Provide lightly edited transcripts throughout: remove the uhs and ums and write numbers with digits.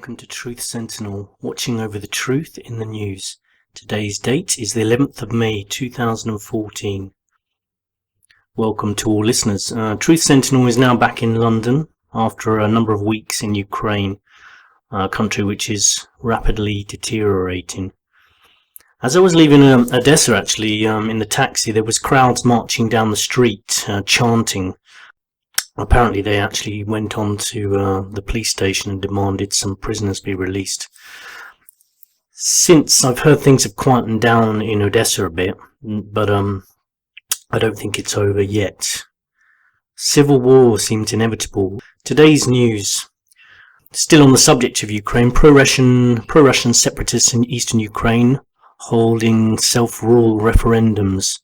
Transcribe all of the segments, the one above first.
welcome to Truth Sentinel, watching over the truth in the news. Today's date is the 11th of May 2014. Welcome to all listeners. Truth Sentinel is now back in London after a number of weeks in Ukraine, a country which is rapidly deteriorating. As I was leaving Odessa, actually, in the taxi, there was crowds marching down the street, chanting. Apparently they actually went on to the police station and demanded some prisoners be released. Since I've heard things have quietened down in Odessa a bit, but I don't think it's over yet. Civil war seems inevitable. Today's news, still on the subject of Ukraine, pro-Russian separatists in eastern Ukraine holding self-rule referendums.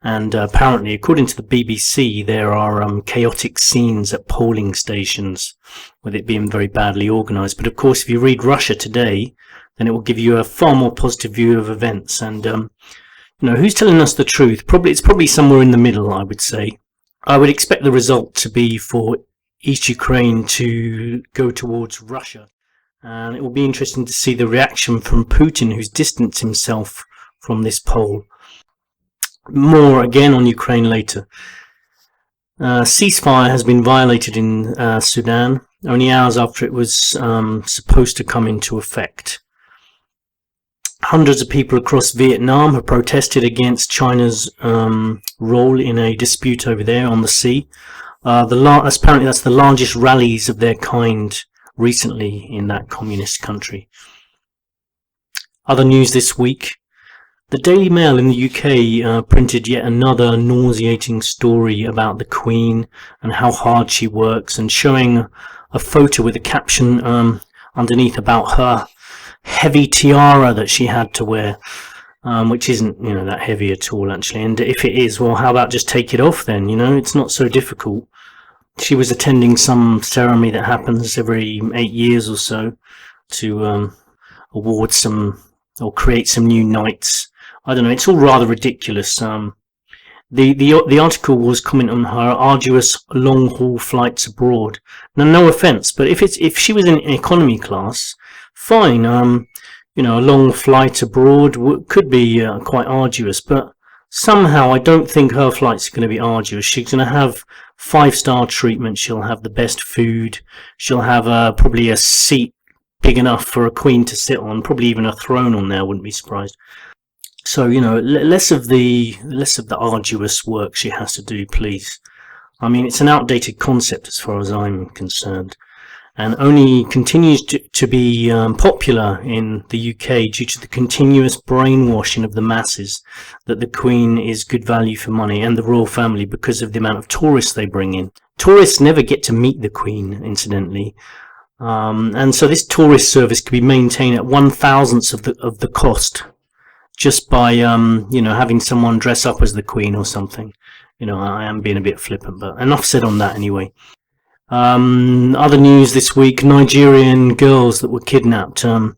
And apparently, according to the BBC, there are chaotic scenes at polling stations, with it being very badly organised. But of course, if you read Russia Today, then it will give you a far more positive view of events. And who's telling us the truth? It's probably somewhere in the middle, I would say. I would expect the result to be for East Ukraine to go towards Russia, and it will be interesting to see the reaction from Putin, who's distanced himself from this poll. More again on Ukraine later. Ceasefire has been violated in Sudan only hours after it was supposed to come into effect. Hundreds of people across Vietnam have protested against China's role in a dispute over there on the sea. Apparently that's the largest rallies of their kind recently in that communist country. Other news this week. The Daily Mail in the UK printed yet another nauseating story about the Queen and how hard she works, and showing a photo with a caption underneath about her heavy tiara that she had to wear, which isn't that heavy at all actually. And if it is, well, how about just take it off then? It's not so difficult. She was attending some ceremony that happens every 8 years or so to award some or create some new knights. I don't know, it's all rather ridiculous. The article was commenting on her arduous long-haul flights abroad. Now, no offence, but if she was in economy class, fine. A long flight abroad could be quite arduous, but somehow I don't think her flights are going to be arduous. She's going to have 5-star treatment. She'll have the best food. She'll have probably a seat big enough for a queen to sit on, probably even a throne on there. Wouldn't be surprised. So, less of the arduous work she has to do, please. I mean, it's an outdated concept as far as I'm concerned, and only continues to be popular in the UK due to the continuous brainwashing of the masses that the Queen is good value for money, and the royal family, because of the amount of tourists they bring in. Tourists never get to meet the Queen, incidentally. And so this tourist service could be maintained at 1/1000th of the cost, just by having someone dress up as the Queen or something. I am being a bit flippant, but enough said on that anyway. Other news this week: Nigerian girls that were kidnapped. A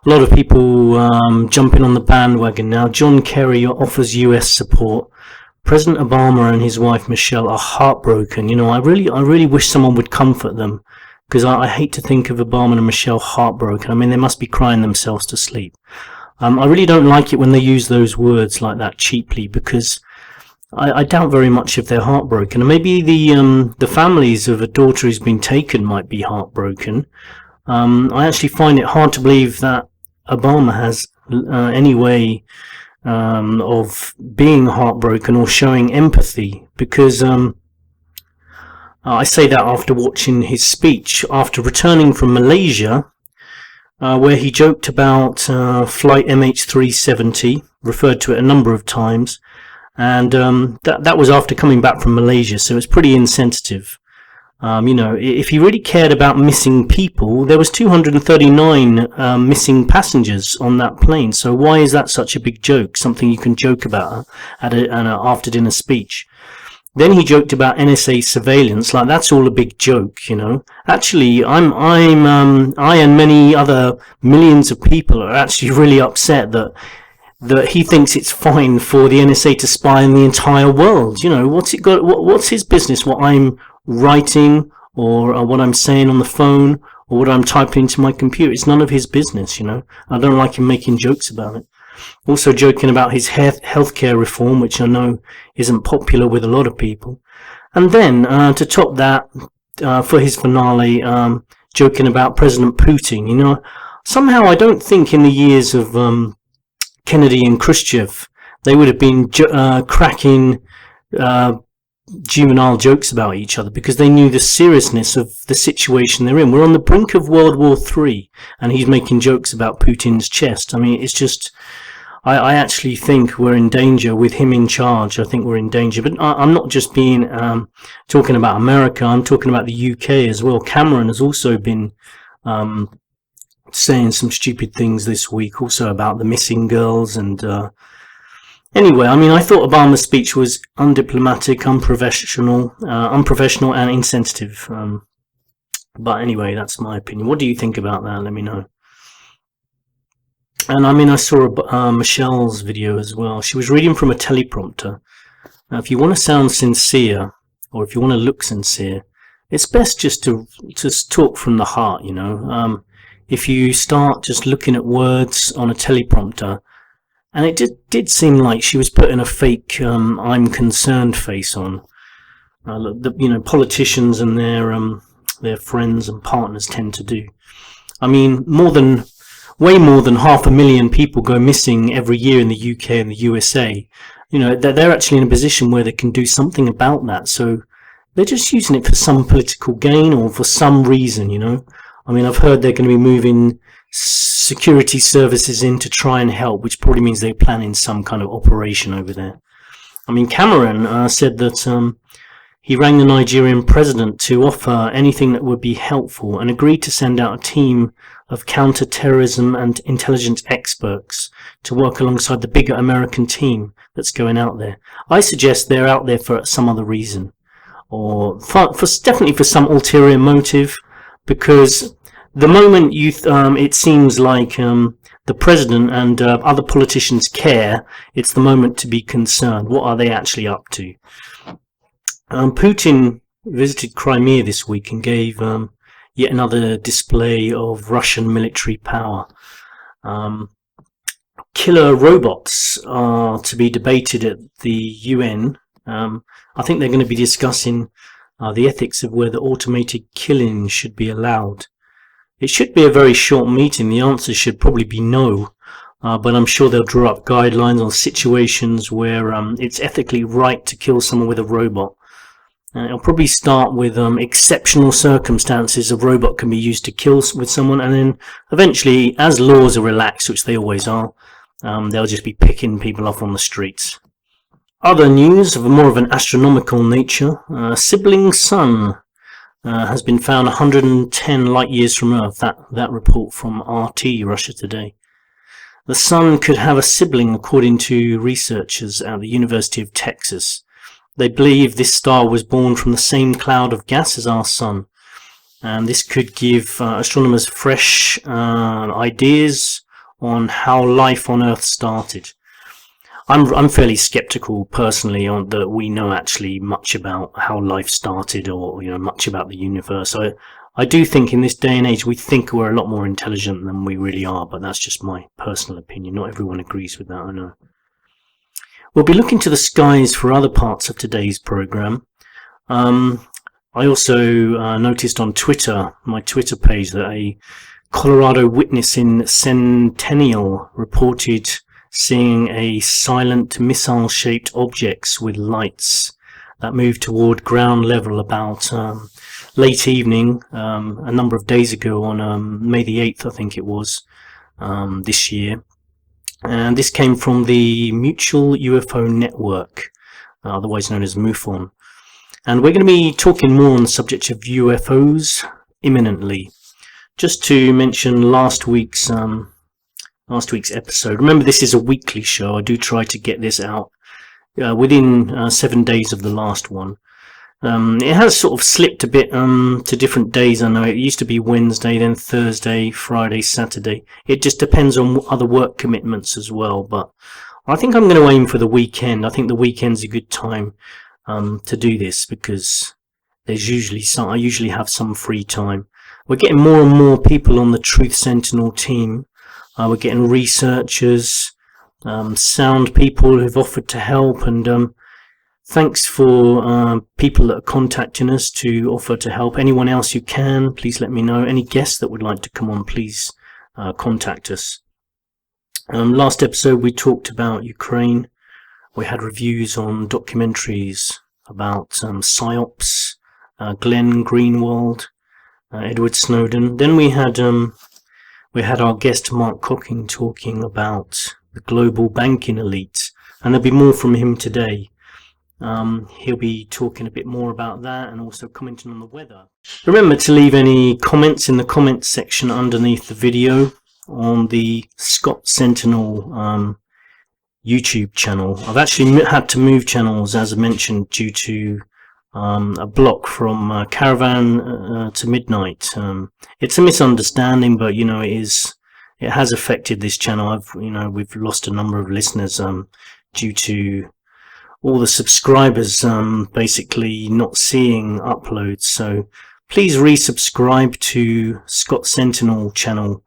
lot of people jumping on the bandwagon now. John Kerry offers US support. President Obama and his wife Michelle are heartbroken. I really wish someone would comfort them, because I hate to think of Obama and Michelle heartbroken. I mean, they must be crying themselves to sleep. I really don't like it when they use those words like that cheaply, because I doubt very much if they're heartbroken. And maybe the families of a daughter who's been taken might be heartbroken. I actually find it hard to believe that Obama has any way of being heartbroken or showing empathy, because I say that after watching his speech after returning from Malaysia, where he joked about flight MH370, referred to it a number of times, and that was after coming back from Malaysia, so it's pretty insensitive. If he really cared about missing people, there was 239 missing passengers on that plane, so why is that such a big joke, something you can joke about at an after-dinner speech? Then he joked about NSA surveillance, like that's all a big joke, Actually, I and many other millions of people are actually really upset that he thinks it's fine for the NSA to spy on the entire world. What's his business? What I'm writing or what I'm saying on the phone or what I'm typing into my computer. It's none of his business, you know. I don't like him making jokes about it. Also joking about his healthcare reform, which I know isn't popular with a lot of people. And then, to top that, for his finale, joking about President Putin. You know, somehow I don't think in the years of Kennedy and Khrushchev, they would have been cracking juvenile jokes about each other, because they knew the seriousness of the situation they're in. We're on the brink of World War III, and he's making jokes about Putin's chest. I mean, it's just... I actually think we're in danger with him in charge. I think we're in danger. But I'm not just being talking about America. I'm talking about the UK as well. Cameron has also been saying some stupid things this week, also about the missing girls. And anyway, I mean, I thought Obama's speech was undiplomatic, unprofessional, and insensitive. But anyway, that's my opinion. What do you think about that? Let me know. And I mean, I saw Michelle's video as well. She was reading from a teleprompter. Now, if you want to sound sincere, or if you want to look sincere, it's best just to talk from the heart, you know. If you start just looking at words on a teleprompter, and it did seem like she was putting a fake I'm concerned face on. You know, politicians and their friends and partners tend to do. I mean, way more than 500,000 people go missing every year in the UK and the USA. You know, they're actually in a position where they can do something about that. So they're just using it for some political gain or for some reason, you know. I mean, I've heard they're going to be moving security services in to try and help, which probably means they're planning some kind of operation over there. I mean, Cameron said that he rang the Nigerian president to offer anything that would be helpful and agreed to send out a team of counter-terrorism and intelligence experts to work alongside the bigger American team that's going out there. I suggest they're out there for some other reason, or definitely for some ulterior motive, because the moment it seems like the president and other politicians care, it's the moment to be concerned. What are they actually up to? Putin visited Crimea this week and gave yet another display of Russian military power. Killer robots are to be debated at the UN. I think they're going to be discussing the ethics of whether automated killing should be allowed. It should be a very short meeting. The answer should probably be no, but I'm sure they'll draw up guidelines on situations where it's ethically right to kill someone with a robot. It'll probably start with exceptional circumstances a robot can be used to kill with someone, and then eventually, as laws are relaxed, which they always are, they'll just be picking people off on the streets. Other news of more of an astronomical nature: a sibling sun has been found 110 light years from Earth. That report from RT, Russia Today. The sun could have a sibling, according to researchers at the University of Texas. They believe this star was born from the same cloud of gas as our sun, and this could give astronomers fresh ideas on how life on Earth started. I'm fairly skeptical personally on that we know actually much about how life started, or much about the universe. I do think in this day and age we think we're a lot more intelligent than we really are, but that's just my personal opinion. Not everyone agrees with that, I know. We'll be looking to the skies for other parts of today's program. I also noticed on Twitter, my Twitter page, that a Colorado witness in Centennial reported seeing a silent missile-shaped objects with lights that moved toward ground level about late evening a number of days ago on May the 8th, I think it was, this year. And this came from the Mutual UFO Network, otherwise known as MUFON. And we're going to be talking more on the subject of UFOs imminently. Just to mention last week's episode. Remember, this is a weekly show. I do try to get this out within 7 days of the last one. It has sort of slipped a bit to different days. I know it used to be Wednesday, then Thursday, Friday, Saturday. It just depends on other work commitments as well. But I think I'm going to aim for the weekend. I think the weekend's a good time to do this, because there's I usually have some free time. We're getting more and more people on the Truth Sentinel team. We're getting researchers, sound people who've offered to help, and thanks for people that are contacting us to offer to help. Anyone else who can, please let me know. Any guests that would like to come on, please contact us. Last episode we talked about Ukraine. We had reviews on documentaries about PSYOPs, Glenn Greenwald, Edward Snowden. Then we had our guest Mark Cocking talking about the global banking elite, and there'll be more from him today. He'll be talking a bit more about that and also commenting on the weather. Remember to leave any comments in the comments section underneath the video on the Scott Sentinel YouTube channel. I've actually had to move channels, as I mentioned, due to a block from Caravan to Midnight. It's a misunderstanding, but it has affected this channel. We've lost a number of listeners due to all the subscribers basically not seeing uploads. So please resubscribe to Scott Sentinel channel,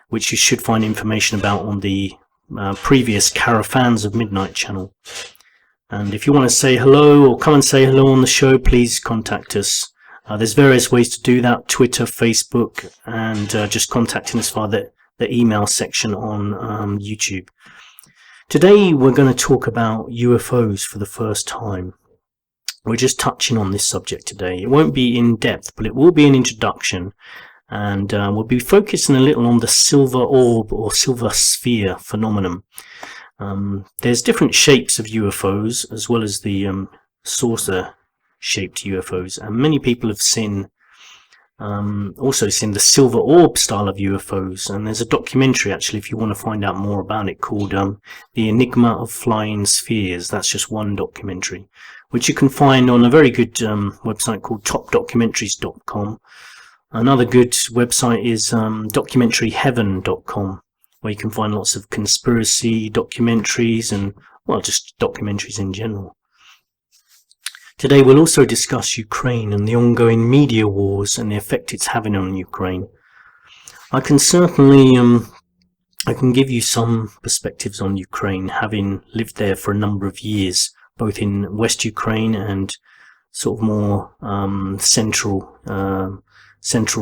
which you should find information about on the previous Caravans of Midnight channel. And if you want to say hello or come and say hello on the show, please contact us. There's various ways to do that: Twitter, Facebook, and just contacting us via the email section on YouTube. Today we're going to talk about UFOs for the first time. We're just touching on this subject today. It won't be in depth, but it will be an introduction. And we'll be focusing a little on the silver orb or silver sphere phenomenon. There's different shapes of UFOs, as well as the saucer-shaped UFOs, and many people have also seen the silver orb style of UFOs. And there's a documentary, actually, if you want to find out more about it, called The Enigma of Flying Spheres. That's just one documentary, which you can find on a very good website called topdocumentaries.com. Another good website is documentaryheaven.com, where you can find lots of conspiracy documentaries and, well, just documentaries in general. Today we'll also discuss Ukraine and the ongoing media wars and the effect it's having on Ukraine. I can certainly I can give you some perspectives on Ukraine, having lived there for a number of years, both in West Ukraine and sort of more central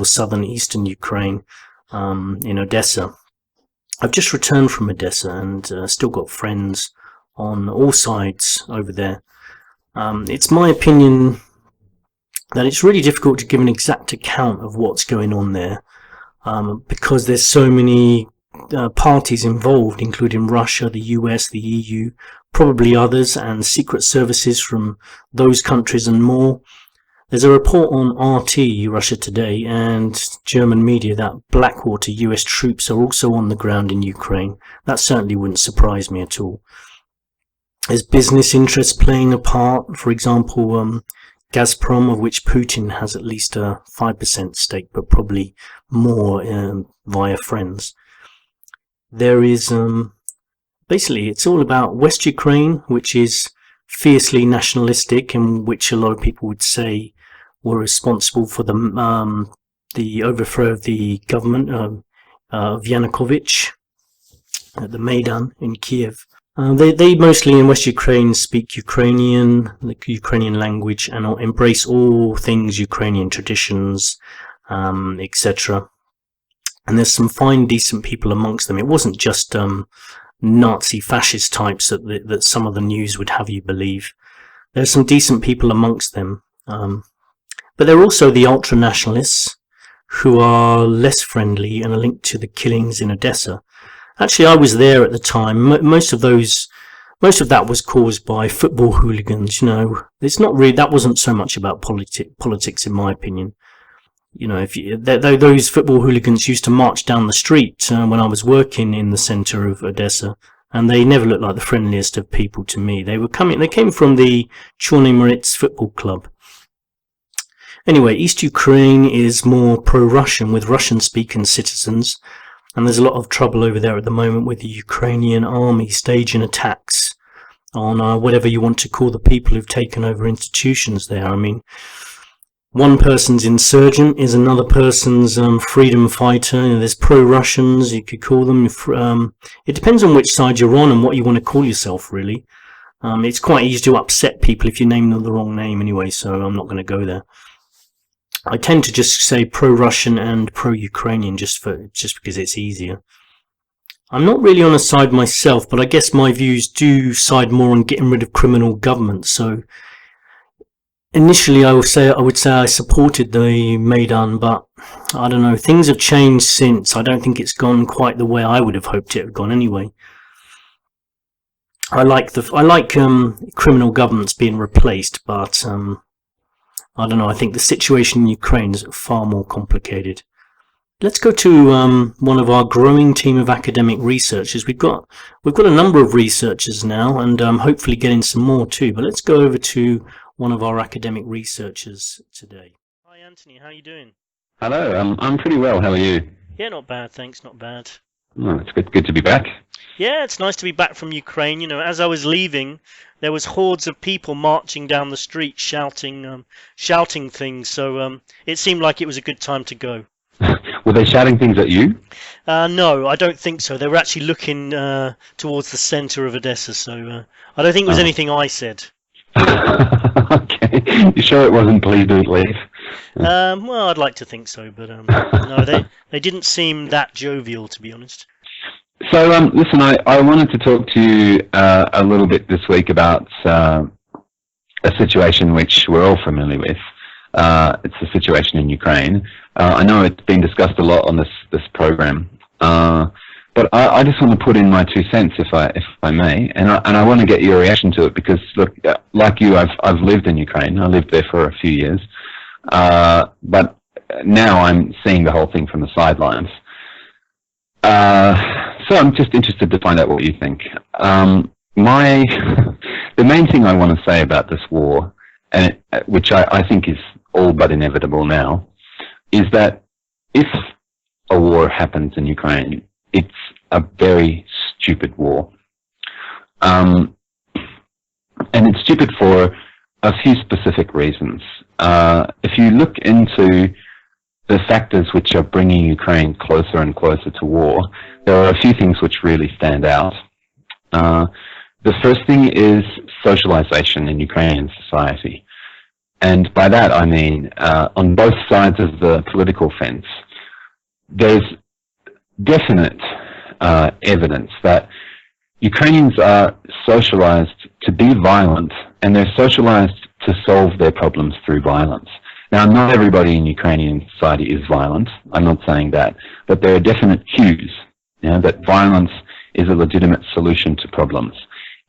southern eastern Ukraine, in Odessa. I've just returned from Odessa and still got friends on all sides over there. It's my opinion that it's really difficult to give an exact account of what's going on there, because there's so many parties involved, including Russia, the US, the EU, probably others, and secret services from those countries and more. There's a report on RT, Russia Today, and German media that Blackwater US troops are also on the ground in Ukraine. That certainly wouldn't surprise me at all. There's business interests playing a part. For example, Gazprom, of which Putin has at least a 5% stake, but probably more via friends. There is, basically, it's all about West Ukraine, which is fiercely nationalistic, and which a lot of people would say were responsible for the overthrow of the government of Yanukovych at the Maidan in Kiev. They mostly in West Ukraine speak Ukrainian, the Ukrainian language, and embrace all things Ukrainian traditions, etc. And there's some fine, decent people amongst them. It wasn't just Nazi fascist types that some of the news would have you believe. There's some decent people amongst them. But there are also the ultra-nationalists, who are less friendly and are linked to the killings in Odessa. Actually, I was there at the time. Most of that was caused by football hooligans. It's not really, that wasn't so much about politics, in my opinion. Those football hooligans used to march down the street when I was working in the center of Odessa, and they never looked like the friendliest of people to me. They came from the Chorny Moritz football club. Anyway, East Ukraine is more pro-Russian, with Russian-speaking citizens, and there's a lot of trouble over there at the moment with the Ukrainian army staging attacks on whatever you want to call the people who've taken over institutions there. I mean, one person's insurgent is another person's freedom fighter. You know, there's pro-Russians, you could call them. It depends on which side you're on and what you want to call yourself, really. It's quite easy to upset people if you name them the wrong name anyway, so I'm not going to go there. I tend to just say pro-Russian and pro-Ukrainian just because it's easier. I'm not really on a side myself, but I guess my views do side more on getting rid of criminal government. So initially I would say I supported the Maidan, but I don't know, things have changed since. I don't think it's gone quite the way I would have hoped it had gone anyway. I like criminal governments being replaced, but I don't know, I think the situation in Ukraine is far more complicated. Let's go to one of our growing team of academic researchers. We've got a number of researchers now, and hopefully getting some more too. But let's go over to one of our academic researchers today. Hi Anthony, how are you doing? Hello, I'm pretty well. How are you? Yeah, not bad, thanks. Not bad. Oh, it's good to be back. Yeah, it's nice to be back from Ukraine. You know, as I was leaving, there was hordes of people marching down the street, shouting things. So it seemed like it was a good time to go. Were they shouting things at you? No, I don't think so. They were actually looking towards the centre of Odessa, so I don't think it was anything I said. Okay. You sure it wasn't "please don't leave"? Well, I'd like to think so, but no, they didn't seem that jovial, to be honest. So, listen, I wanted to talk to you a little bit this week about a situation which we're all familiar with. It's the situation in Ukraine. I know it's been discussed a lot on this program, but I just want to put in my 2 cents, if I may, and I want to get your reaction to it because, look, like you, I've lived in Ukraine. I lived there for a few years, but now I'm seeing the whole thing from the sidelines. So I'm just interested to find out what you think. The main thing I want to say about this war, and which I think is all but inevitable now, is that if a war happens in Ukraine, it's a very stupid war. And it's stupid for a few specific reasons. If you look into the factors which are bringing Ukraine closer and closer to war, there are a few things which really stand out. The first thing is socialization in Ukrainian society. And by that I mean, on both sides of the political fence, there's definite evidence that Ukrainians are socialized to be violent, and they're socialized to solve their problems through violence. Now, not everybody in Ukrainian society is violent. I'm not saying that. But there are definite cues, that violence is a legitimate solution to problems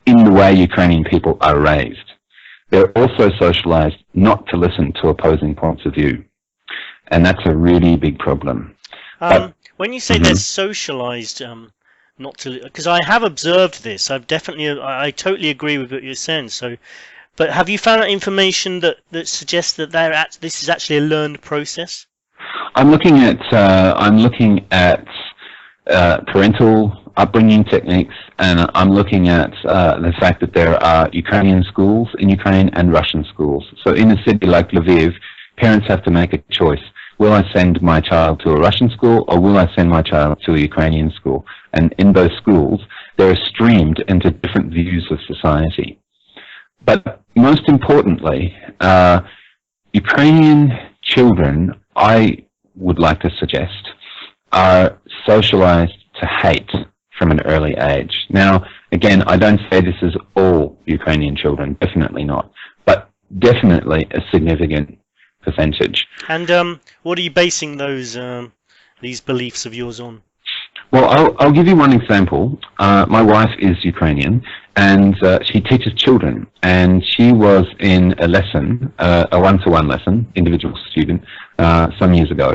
in the way Ukrainian people are raised. They're also socialized not to listen to opposing points of view. And that's a really big problem. When you say they're socialized not to... Because I have observed this. I totally agree with what you're saying. So, but have you found out information that suggests that this is actually a learned process? I'm looking at parental upbringing techniques, and I'm looking at the fact that there are Ukrainian schools in Ukraine and Russian schools. So in a city like Lviv, parents have to make a choice. Will I send my child to a Russian school, or will I send my child to a Ukrainian school? And in those schools, they're streamed into different views of society. But most importantly, Ukrainian children, I would like to suggest, are socialized to hate from an early age. Now, again, I don't say this is all Ukrainian children, definitely not, but definitely a significant percentage. And what are you basing these beliefs of yours on? Well, I'll give you one example. My wife is Ukrainian, and she teaches children, and she was in a lesson, a one-to-one lesson, individual student, some years ago,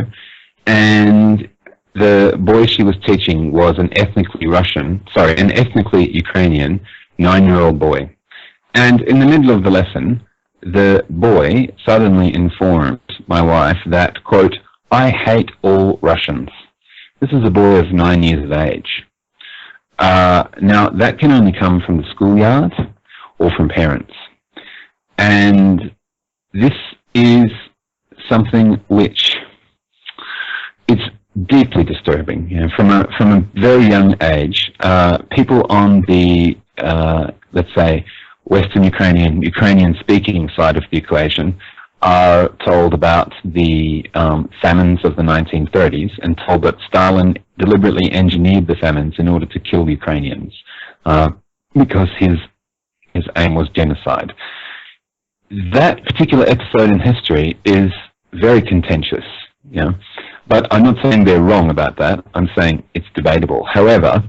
and the boy she was teaching was an ethnically Ukrainian 9-year-old boy. And in the middle of the lesson, the boy suddenly informed my wife that, quote, "I hate all Russians." This is a boy of 9 years of age. Now, that can only come from the schoolyard or from parents. And this is something which it's deeply disturbing. You know, from a very young age, people on the let's say Western Ukrainian-speaking side of the equation are told about the famines of the 1930s and told that Stalin deliberately engineered the famines in order to kill Ukrainians because his aim was genocide. That particular episode in history is very contentious, you know, but I'm not saying they're wrong about that. I'm saying it's debatable. However,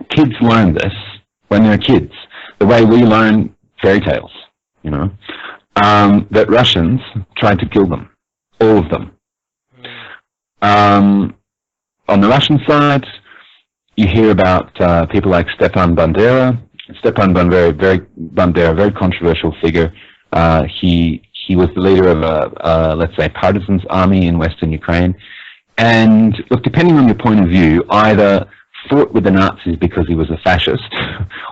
kids learn this when they're kids, the way we learn fairy tales, you know, that Russians tried to kill them, all of them. On the Russian side, you hear about people like Stepan Bandera. Stepan Bandera, very controversial figure. He was the leader of a let's say, partisans army in Western Ukraine. And look, depending on your point of view, either fought with the Nazis because he was a fascist,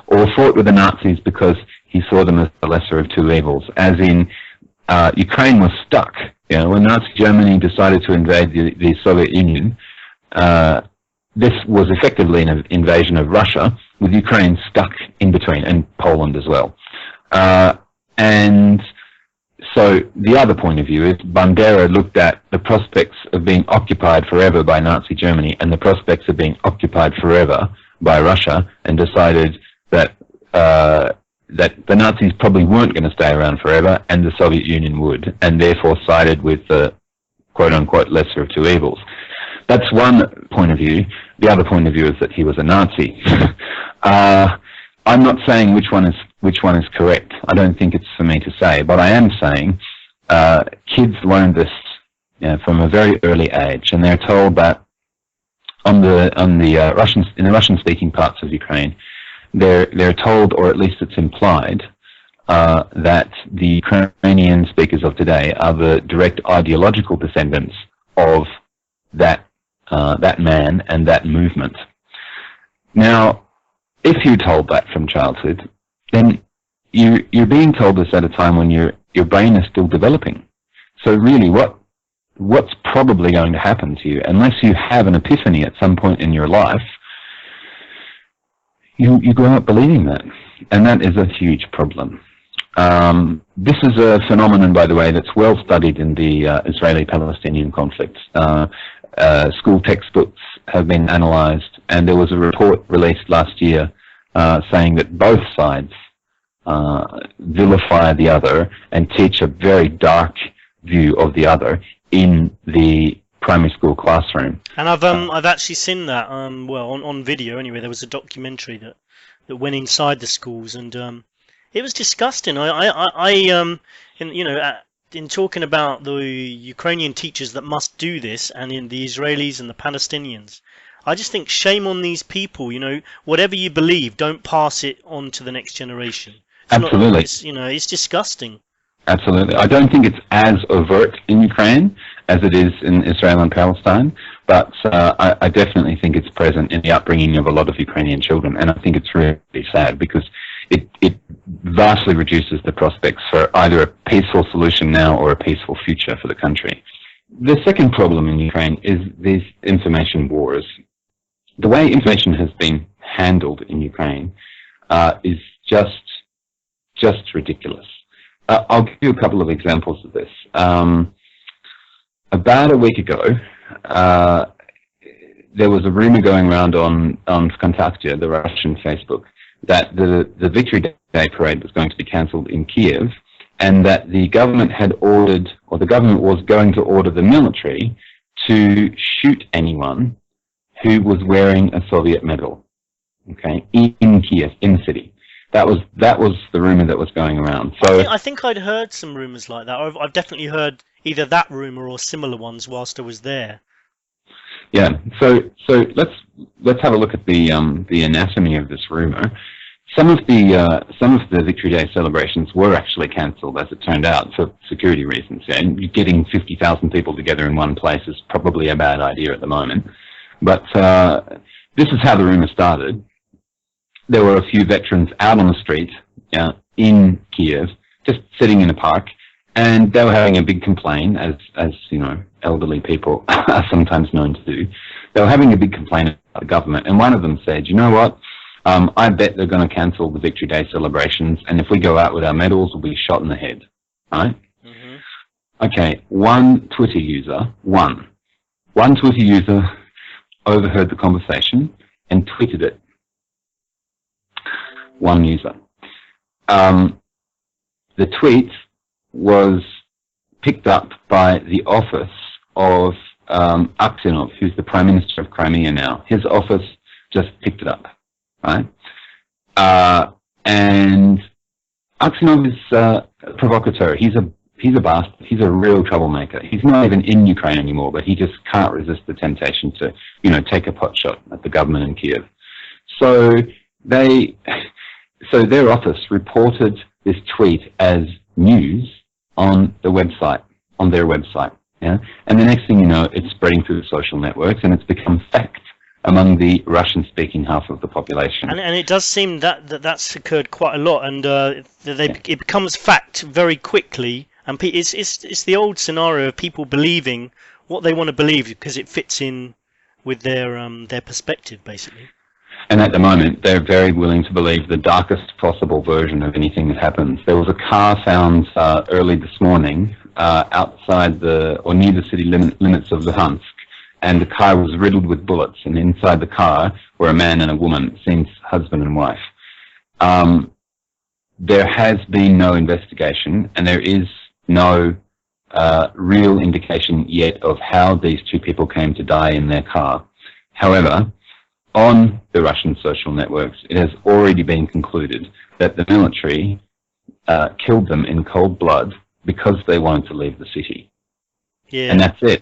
or fought with the Nazis because he saw them as the lesser of two evils. As in, Ukraine was stuck. You know, when Nazi Germany decided to invade the Soviet Union, this was effectively an invasion of Russia, with Ukraine stuck in between, and Poland as well. And so the other point of view is Bandera looked at the prospects of being occupied forever by Nazi Germany and the prospects of being occupied forever by Russia, and decided that that the Nazis probably weren't going to stay around forever and the Soviet Union would, and therefore sided with the quote-unquote lesser of two evils. That's one point of view. The other point of view is that he was a Nazi. I'm not saying which one is correct. I don't think it's for me to say, but I am saying kids learn this, you know, from a very early age, and they're told that in the Russian-speaking parts of Ukraine, they're told, or at least it's implied, that the Ukrainian speakers of today are the direct ideological descendants of that man and that movement. Now, if you're told that from childhood, then you're being told this at a time when your brain is still developing. So really, what's probably going to happen to you, unless you have an epiphany at some point in your life, you grow up believing that, and that is a huge problem. This is a phenomenon, by the way, that's well studied in the Israeli-Palestinian conflict. School textbooks have been analyzed, and there was a report released last year saying that both sides vilify the other and teach a very dark view of the other in the primary school classroom. And I've actually seen that well, on video anyway. There was a documentary that went inside the schools, and it was disgusting. In talking about the Ukrainian teachers that must do this, and in the Israelis and the Palestinians, I just think shame on these people. You know, whatever you believe, don't pass it on to the next generation. Absolutely. It's disgusting. Absolutely. I don't think it's as overt in Ukraine as it is in Israel and Palestine, but I definitely think it's present in the upbringing of a lot of Ukrainian children, and I think it's really sad because it vastly reduces the prospects for either a peaceful solution now or a peaceful future for the country. The second problem in Ukraine is these information wars. The way information has been handled in Ukraine is just ridiculous. I'll give you a couple of examples of this. About a week ago, there was a rumor going around on Vkontakte, the Russian Facebook, that the Victory Day parade was going to be cancelled in Kiev, and that the government had ordered, or the government was going to order the military to shoot anyone who was wearing a Soviet medal, okay, in Kiev, in the city. That was the rumor that was going around. So I think I'd heard some rumors like that. I've definitely heard either that rumor or similar ones whilst I was there. Yeah. So let's have a look at the anatomy of this rumor. Some of the Victory Day celebrations were actually cancelled, as it turned out, for security reasons. Yeah? And getting 50,000 people together in one place is probably a bad idea at the moment. But this is how the rumor started. There were a few veterans out on the street in Kiev, just sitting in a park, And they were having a big complaint, as you know, elderly people are sometimes known to do. They were having a big complaint about the government, and one of them said, "You know what? I bet they're going to cancel the Victory Day celebrations, and if we go out with our medals, we'll be shot in the head." Right? Mm-hmm. Okay, one Twitter user overheard the conversation and tweeted it. One user. The tweet was picked up by the office of Aksinov, who's the Prime Minister of Crimea now. His office just picked it up, right? And Aksinov is a provocateur. He's a bastard. He's a real troublemaker. He's not even in Ukraine anymore, but he just can't resist the temptation to, take a pot shot at the government in Kiev. So their office reported this tweet as news on their website, yeah? And the next thing you know, it's spreading through the social networks, and it's become fact among the Russian-speaking half of the population. And it does seem that's occurred quite a lot, and it becomes fact very quickly, and it's the old scenario of people believing what they want to believe because it fits in with their perspective, basically. And at the moment, they're very willing to believe the darkest possible version of anything that happens. There was a car found early this morning outside near the city limits of Luhansk, and the car was riddled with bullets, and inside the car were a man and a woman, it seems husband and wife. There has been no investigation, and there is no real indication yet of how these two people came to die in their car. However, on the Russian social networks, it has already been concluded that the military killed them in cold blood because they wanted to leave the city. Yeah. And that's it.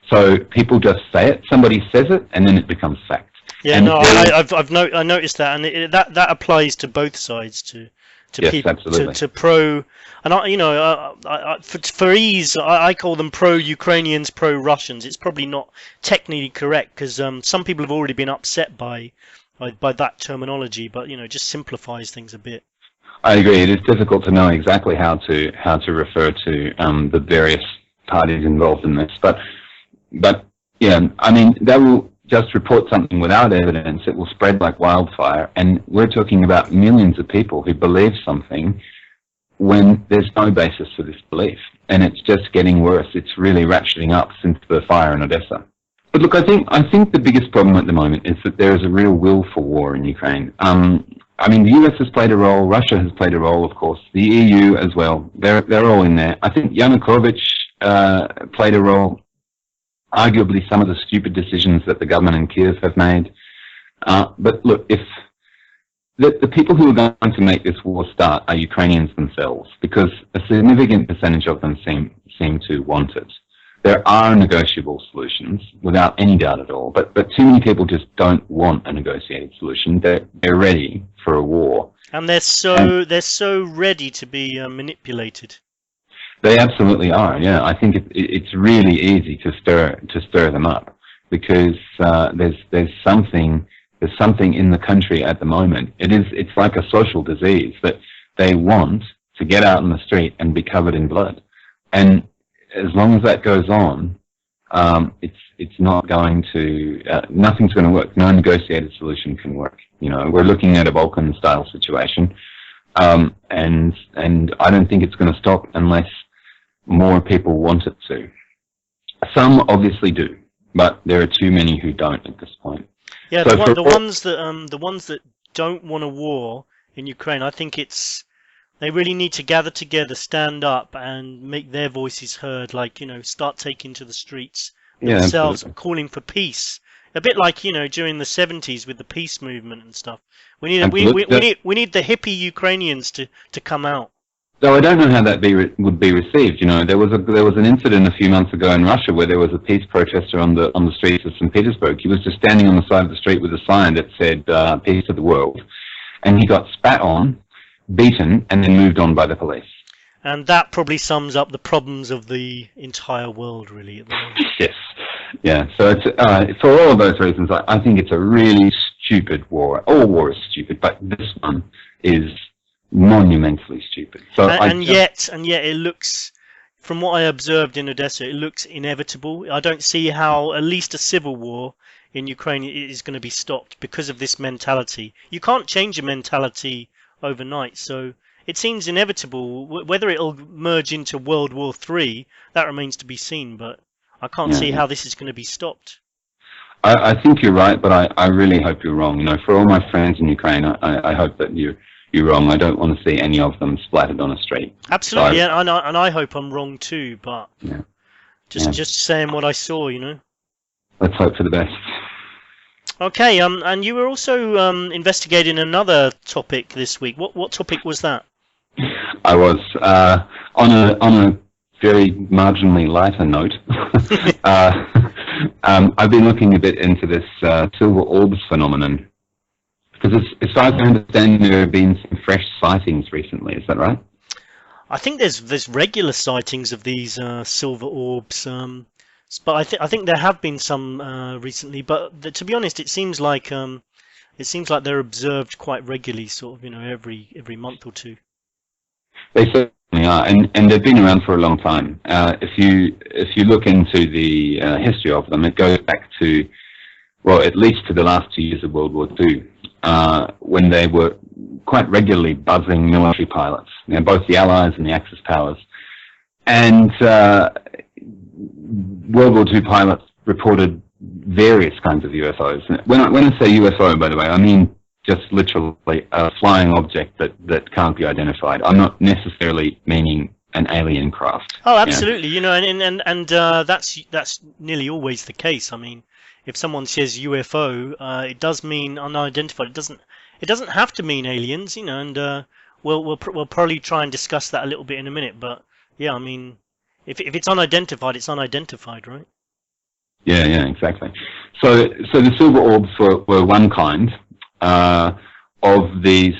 So people just say it, somebody says it, and then it becomes fact. Yeah, and no, I noticed that, and that applies to both sides, to yes, people, absolutely. to pro, and for ease, I call them pro-Ukrainians, pro-Russians. It's probably not technically correct because some people have already been upset by that terminology, but just simplifies things a bit. I agree. It is difficult to know exactly how to refer to the various parties involved in this, but yeah, I mean, they will just report something without evidence. It will spread like wildfire, and we're talking about millions of people who believe something when there's no basis for this belief, and it's just getting worse. It's really ratcheting up since the fire in Odessa. But look, I think the biggest problem at the moment is that there is a real will for war in Ukraine. I mean, the US has played a role, Russia has played a role, of course, the EU as well. They're all in there. I think Yanukovych played a role. Arguably, some of the stupid decisions that the government in Kiev have made. But look, if the people who are going to make this war start are Ukrainians themselves, because a significant percentage of them seem to want it. There are negotiable solutions, without any doubt at all, but too many people just don't want a negotiated solution. They're ready for a war. And they're so ready to be manipulated. They absolutely are. Yeah, I think it's really easy to stir them up because there's something in the country at the moment. It's like a social disease that they want to get out in the street and be covered in blood, and as long as that goes on, it's not going to nothing's going to work. No negotiated solution can work. We're looking at a Balkan-style situation, and I don't think it's going to stop unless more people want it to. Some obviously do, but there are too many who don't at this point. Yeah, so the ones that don't want a war in Ukraine, I think they really need to gather together, stand up, and make their voices heard. Like start taking to the streets themselves, and calling for peace. A bit like during the 70s with the peace movement and stuff. We need the hippie Ukrainians to come out. So I don't know how that would be received. There was an incident a few months ago in Russia where there was a peace protester on the streets of St. Petersburg. He was just standing on the side of the street with a sign that said "Peace to the world," and he got spat on, beaten, and then moved on by the police. And that probably sums up the problems of the entire world, really, at the moment. Yes, yeah. So it's for all of those reasons, I think it's a really stupid war. All war is stupid, but this one is monumentally stupid. So and yet it looks from what I observed in Odessa, it looks inevitable. I don't see how at least a civil war in Ukraine is going to be stopped because of this mentality. You can't change a mentality overnight, so it seems inevitable. Whether it'll merge into World War III, that remains to be seen, but I can't see how this is going to be stopped. I think you're right, but I really hope you're wrong. You know, for all my friends in Ukraine, I hope that you're wrong. I don't want to see any of them splattered on a street. Absolutely, so and I hope I'm wrong too, but just saying what I saw, you know. Let's hope for the best. Okay, and you were also investigating another topic this week. What topic was that? I was on a very marginally lighter note. I've been looking a bit into this silver orbs phenomenon because, as far as I understand, there have been some fresh sightings recently. Is that right? I think there's regular sightings of these silver orbs, but I think there have been some recently. But to be honest, it seems like they're observed quite regularly, sort of, you know, every month or two. They certainly are, and they've been around for a long time. If you look into the history of them, it goes back to, well, at least to the last 2 years of World War II, when they were quite regularly buzzing military pilots, you know, both the Allies and the Axis powers. And World War II pilots reported various kinds of UFOs. When I say UFO, by the way, I mean just literally a flying object that can't be identified. I'm not necessarily meaning an alien craft. Oh, absolutely. You know, and that's nearly always the case. I mean, if someone says UFO, it does mean unidentified. It doesn't have to mean aliens, you know. And we'll probably try and discuss that a little bit in a minute. But yeah, I mean, if it's unidentified, it's unidentified, right? Yeah, exactly. So the silver orbs were one kind of these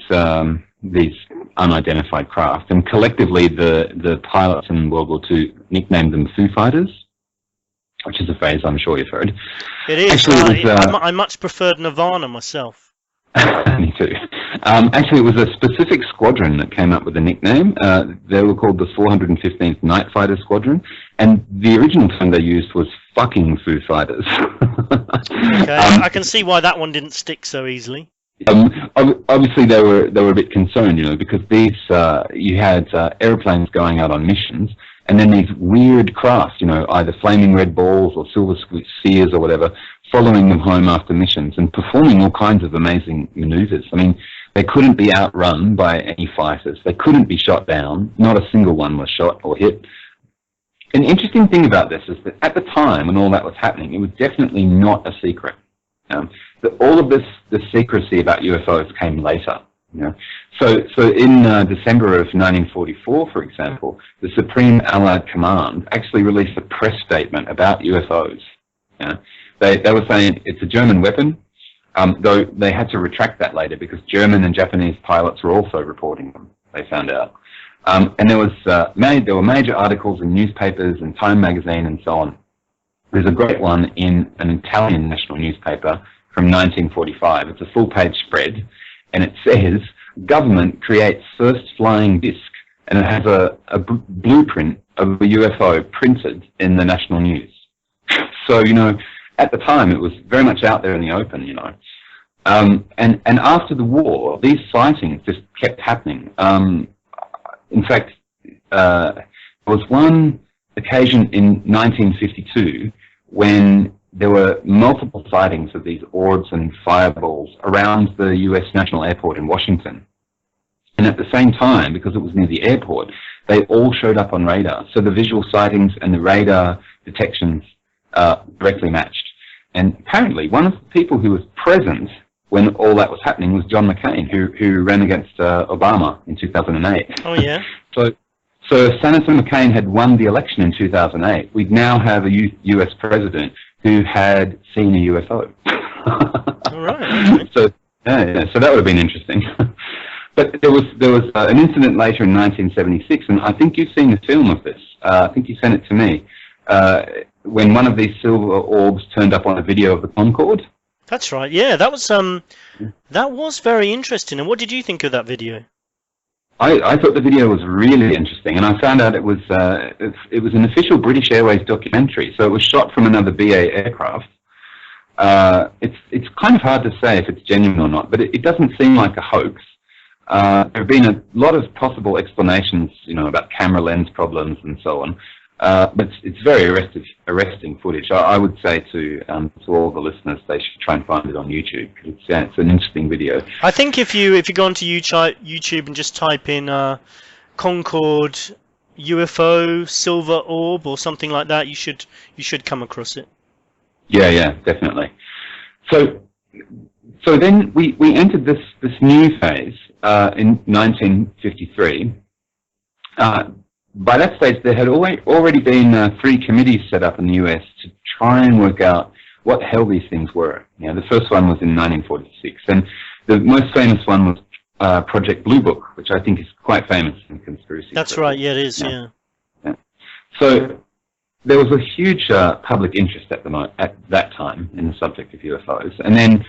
unidentified craft, and collectively the pilots in World War II nicknamed them Foo Fighters, which is a phrase I'm sure you've heard. It is. Actually, I much preferred Nirvana myself. Me too. Actually, it was a specific squadron that came up with the nickname. They were called the 415th Night Fighter Squadron, and the original term they used was fucking Foo Fighters. Okay, I can see why that one didn't stick so easily. Obviously, they were a bit concerned, you know, because these you had airplanes going out on missions, and then these weird crafts, you know, either flaming red balls or silver spheres or whatever, following them home after missions and performing all kinds of amazing maneuvers. I mean, they couldn't be outrun by any fighters. They couldn't be shot down. Not a single one was shot or hit. An interesting thing about this is that at the time when all that was happening, it was definitely not a secret. All of the secrecy about UFOs came later. You know? So in December of 1944, for example, the Supreme Allied Command actually released a press statement about UFOs. You know? They were saying it's a German weapon, though they had to retract that later because German and Japanese pilots were also reporting them, they found out. And there were major articles in newspapers and Time magazine and so on. There's a great one in an Italian national newspaper from 1945. It's a full-page spread, and it says, government creates first flying disc, and it has a blueprint of a UFO printed in the national news. So, you know, at the time, it was very much out there in the open, you know. And after the war, these sightings just kept happening. In fact, there was one occasion in 1952 when there were multiple sightings of these orbs and fireballs around the U.S. National Airport in Washington. And at the same time, because it was near the airport, they all showed up on radar. So the visual sightings and the radar detections directly matched. And apparently, one of the people who was present when all that was happening was John McCain, who ran against Obama in 2008. Oh, yeah? So if Senator McCain had won the election in 2008, we'd now have a U.S. president who had seen a UFO. All right. Okay. So that would have been interesting. But there was an incident later in 1976, and I think you've seen the film of this. I think you sent it to me, when one of these silver orbs turned up on a video of the Concorde. That's right. Yeah, that was very interesting. And what did you think of that video? I thought the video was really interesting, and I found out it was an official British Airways documentary. So it was shot from another BA aircraft. It's kind of hard to say if it's genuine or not, but it doesn't seem like a hoax. There have been a lot of possible explanations, about camera lens problems and so on. But it's very arresting footage. I would say to all the listeners, they should try and find it on YouTube, because it's an interesting video. I think if you go onto YouTube and just type in Concorde UFO silver orb or something like that, you should come across it. Yeah, definitely. So then we entered this new phase in 1953. By that stage, there had already been 3 committees set up in the US to try and work out what the hell these things were. The first one was in 1946, and the most famous one was Project Blue Book, which I think is quite famous in conspiracy. That's right. Yeah, it is. Yeah. So there was a huge public interest at that time in the subject of UFOs, and then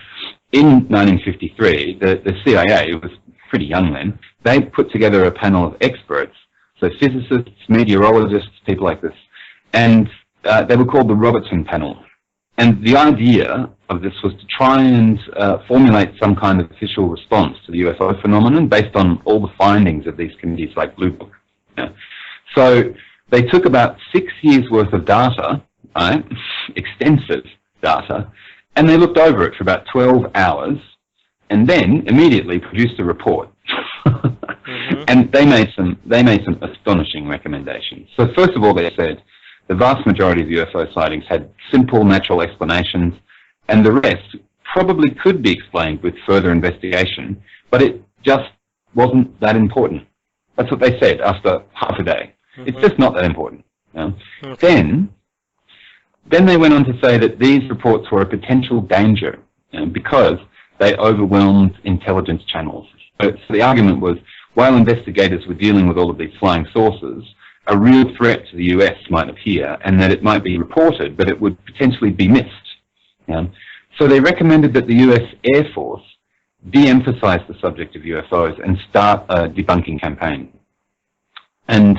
in 1953, the CIA, was pretty young then, they put together a panel of experts. So physicists, meteorologists, people like this. And they were called the Robertson Panel. And the idea of this was to try and formulate some kind of official response to the UFO phenomenon based on all the findings of these committees like Blue Book. So they took about 6 years worth of data, right? Extensive data, and they looked over it for about 12 hours and then immediately produced a report. And they made some astonishing recommendations. So first of all, they said the vast majority of UFO sightings had simple natural explanations, and the rest probably could be explained with further investigation, but it just wasn't that important. That's what they said after half a day. It's just not that important. Then they went on to say that these reports were a potential danger because they overwhelmed intelligence channels. So the argument was, while investigators were dealing with all of these flying saucers, a real threat to the US might appear, and that it might be reported, but it would potentially be missed. So they recommended that the US Air Force de-emphasize the subject of UFOs and start a debunking campaign. And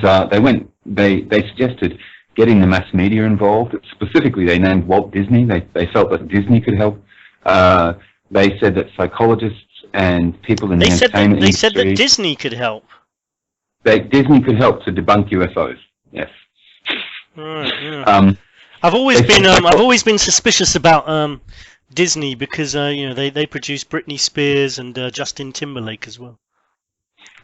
they suggested getting the mass media involved. Specifically, they named Walt Disney. They felt that Disney could help. They said that psychologists and people in the entertainment industry... They said that Disney could help. Disney could help to debunk UFOs. Yes. Right, yeah. I've always been suspicious about Disney because they produce Britney Spears and Justin Timberlake as well.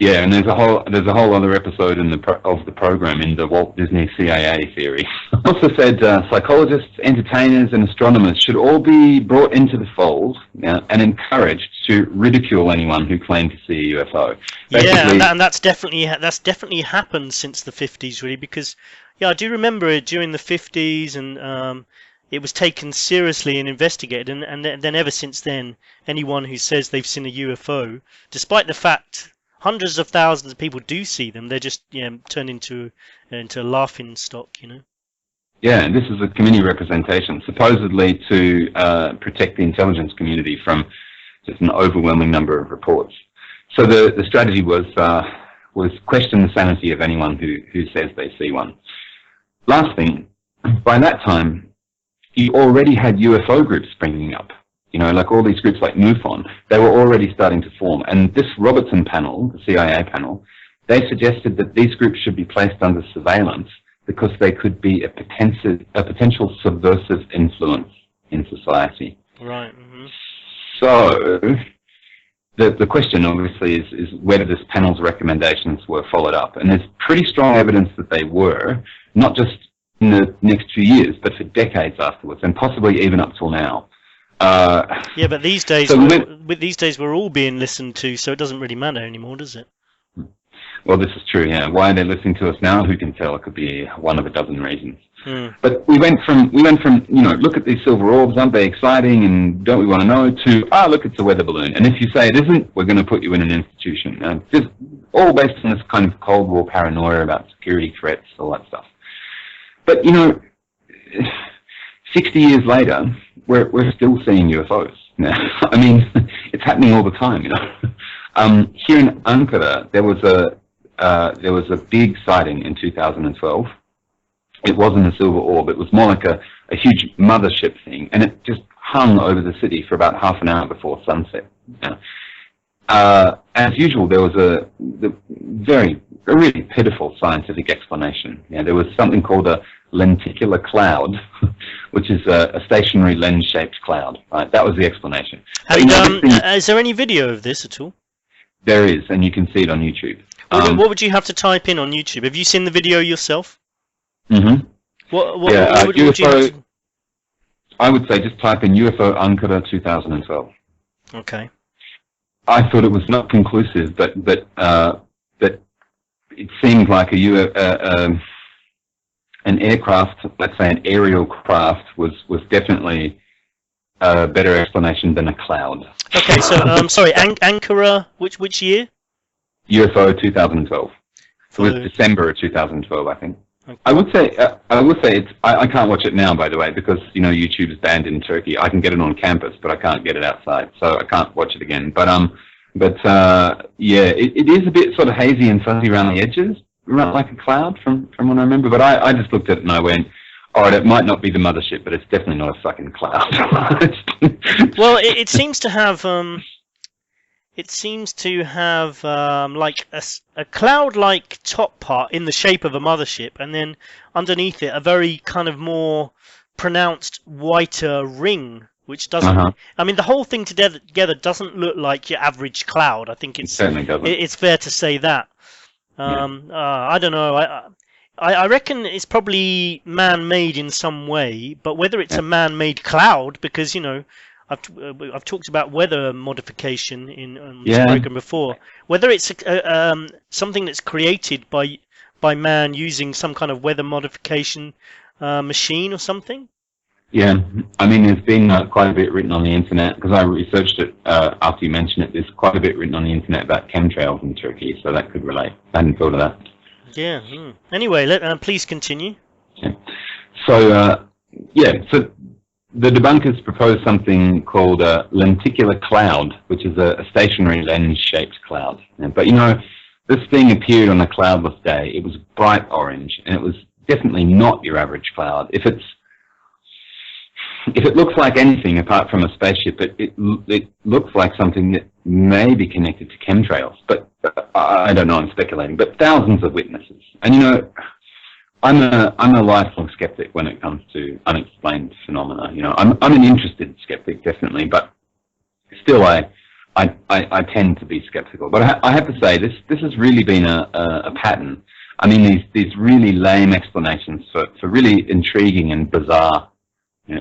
Yeah, and there's a whole other episode of the program in the Walt Disney CIA theory. Also said psychologists, entertainers, and astronomers should all be brought into the fold and encouraged to ridicule anyone who claimed to see a UFO. Basically, and that's definitely happened since the 50s, really, because I do remember it during the 50s, and it was taken seriously and investigated, and then ever since then, anyone who says they've seen a UFO, despite the fact hundreds of thousands of people do see them, they're just turned into a laughing stock, Yeah, and this is a committee representation, supposedly to protect the intelligence community from just an overwhelming number of reports. So the strategy was question the sanity of anyone who says they see one. Last thing, by that time, you already had UFO groups springing up. Like all these groups like MUFON, they were already starting to form. And this Robertson panel, the CIA panel, they suggested that these groups should be placed under surveillance because they could be a potential subversive influence in society. Right. Mm-hmm. So the question, obviously, is whether this panel's recommendations were followed up. And there's pretty strong evidence that they were, not just in the next few years, but for decades afterwards, and possibly even up till now. But these days, we're all being listened to, so it doesn't really matter anymore, does it? Well, this is true. Yeah. Why are they listening to us now? Who can tell? It could be one of a dozen reasons. But we went from look at these silver orbs, aren't they exciting, and don't we want to know, to look, it's a weather balloon. And if you say it isn't, we're going to put you in an institution. Just all based on this kind of Cold War paranoia about security threats, all that stuff. But 60 years later, we're still seeing UFOs now. I mean, it's happening all the time, Here in Ankara, there was a big sighting in 2012. It wasn't a silver orb. It was more like a huge mothership thing, and it just hung over the city for about half an hour before sunset. As usual, there was a really pitiful scientific explanation. There was something called a lenticular cloud, which is a stationary lens-shaped cloud. Right? That was the explanation. Is there any video of this at all? There is, and you can see it on YouTube. What would you have to type in on YouTube? Have you seen the video yourself? Mm-hmm. What would you have to... I would say just type in UFO Ankara 2012. Okay. I thought it was not conclusive, but it seemed like an aircraft, let's say an aerial craft, was definitely a better explanation than a cloud. Okay, so sorry, Ankara, which year? UFO 2012. It was December of 2012, I think. Okay. I would say it's. I can't watch it now, by the way, because YouTube is banned in Turkey. I can get it on campus, but I can't get it outside, so I can't watch it again. But yeah, it is a bit sort of hazy and fuzzy around the edges, around like a cloud from what I remember. But I just looked at it and I went, all right, it might not be the mothership, but it's definitely not a fucking cloud. Well, it seems to have. It seems to have like a cloud-like top part in the shape of a mothership, and then underneath it a very kind of more pronounced whiter ring, which doesn't. I mean, the whole thing together doesn't look like your average cloud. I think it certainly doesn't. It's fair to say that. I don't know. I reckon it's probably man-made in some way, but whether it's a man-made cloud, because I've talked about weather modification in this program before. Whether it's something that's created by man using some kind of weather modification machine or something. Yeah, I mean, there's been quite a bit written on the internet, because I researched it after you mentioned it. There's quite a bit written on the internet about chemtrails in Turkey, so that could relate. I hadn't thought of that. Yeah. Anyway, please continue. Yeah. So the debunkers proposed something called a lenticular cloud, which is a stationary lens-shaped cloud. But this thing appeared on a cloudless day. It was bright orange, and it was definitely not your average cloud. If it looks like anything apart from a spaceship, it looks like something that may be connected to chemtrails. But I don't know, I'm speculating. But thousands of witnesses. And I'm a lifelong skeptic when it comes to unexplained phenomena. I'm an interested skeptic, definitely, but still I tend to be skeptical. But I have to say, this has really been a pattern. I mean, these really lame explanations for really intriguing and bizarre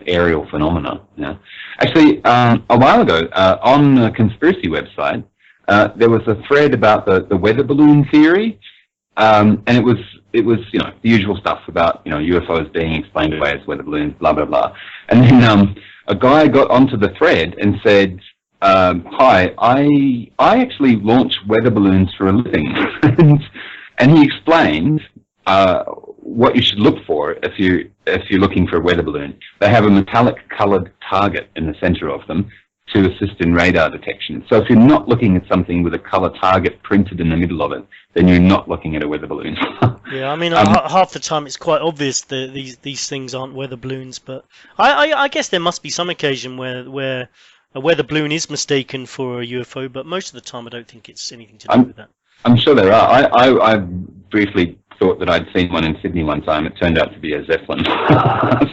aerial phenomena. Actually, a while ago, on a conspiracy website, there was a thread about the weather balloon theory, and it was the usual stuff about UFOs being explained away as weather balloons, blah blah blah. And then a guy got onto the thread and said, "Hi, I actually launch weather balloons for a living," and he explained what you should look for if you're looking for a weather balloon. They have a metallic coloured target in the centre of them to assist in radar detection. So if you're not looking at something with a colour target printed in the middle of it, then you're not looking at a weather balloon. Yeah, I mean, half the time it's quite obvious that these things aren't weather balloons, but I guess there must be some occasion where a weather balloon is mistaken for a UFO, but most of the time I don't think it's anything to do with that. I'm sure there are. I briefly thought that I'd seen one in Sydney one time. It turned out to be a Zeppelin.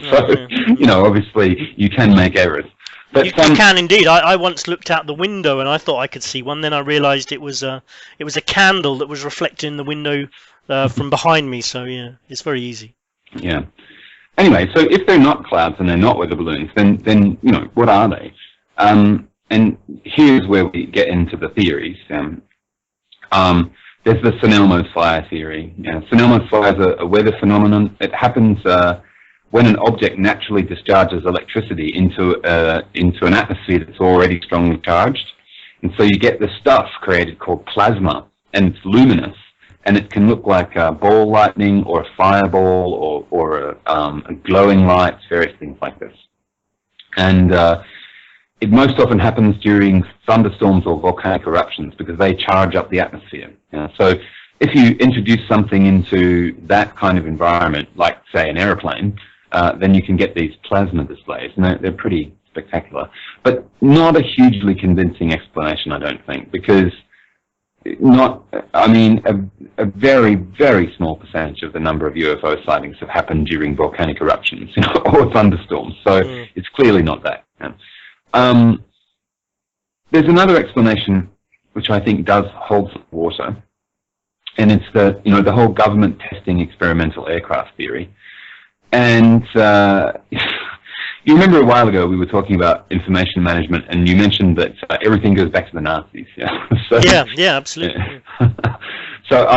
So, obviously you can make errors. But you can indeed. I once looked out the window and I thought I could see one. Then I realised it was a candle that was reflected in the window from behind me. So yeah, it's very easy. Yeah. Anyway, so if they're not clouds and they're not weather balloons, then what are they? And here's where we get into the theories. There's the Snellmo's fire theory. Snellmo's fire is a weather phenomenon. It happens when an object naturally discharges electricity into an atmosphere that's already strongly charged. And so you get this stuff created called plasma, and it's luminous, and it can look like a ball lightning or a fireball or a glowing light, various things like this. And it most often happens during thunderstorms or volcanic eruptions because they charge up the atmosphere. So if you introduce something into that kind of environment, like, say, an aeroplane, then you can get these plasma displays, and they're pretty spectacular. But not a hugely convincing explanation, I don't think, because a very, very small percentage of the number of UFO sightings have happened during volcanic eruptions, or thunderstorms. So it's clearly not that. There's another explanation which I think does hold some water, and it's the whole government testing experimental aircraft theory. And you remember a while ago we were talking about information management, and you mentioned that everything goes back to the Nazis. So, yeah, absolutely. Yeah. So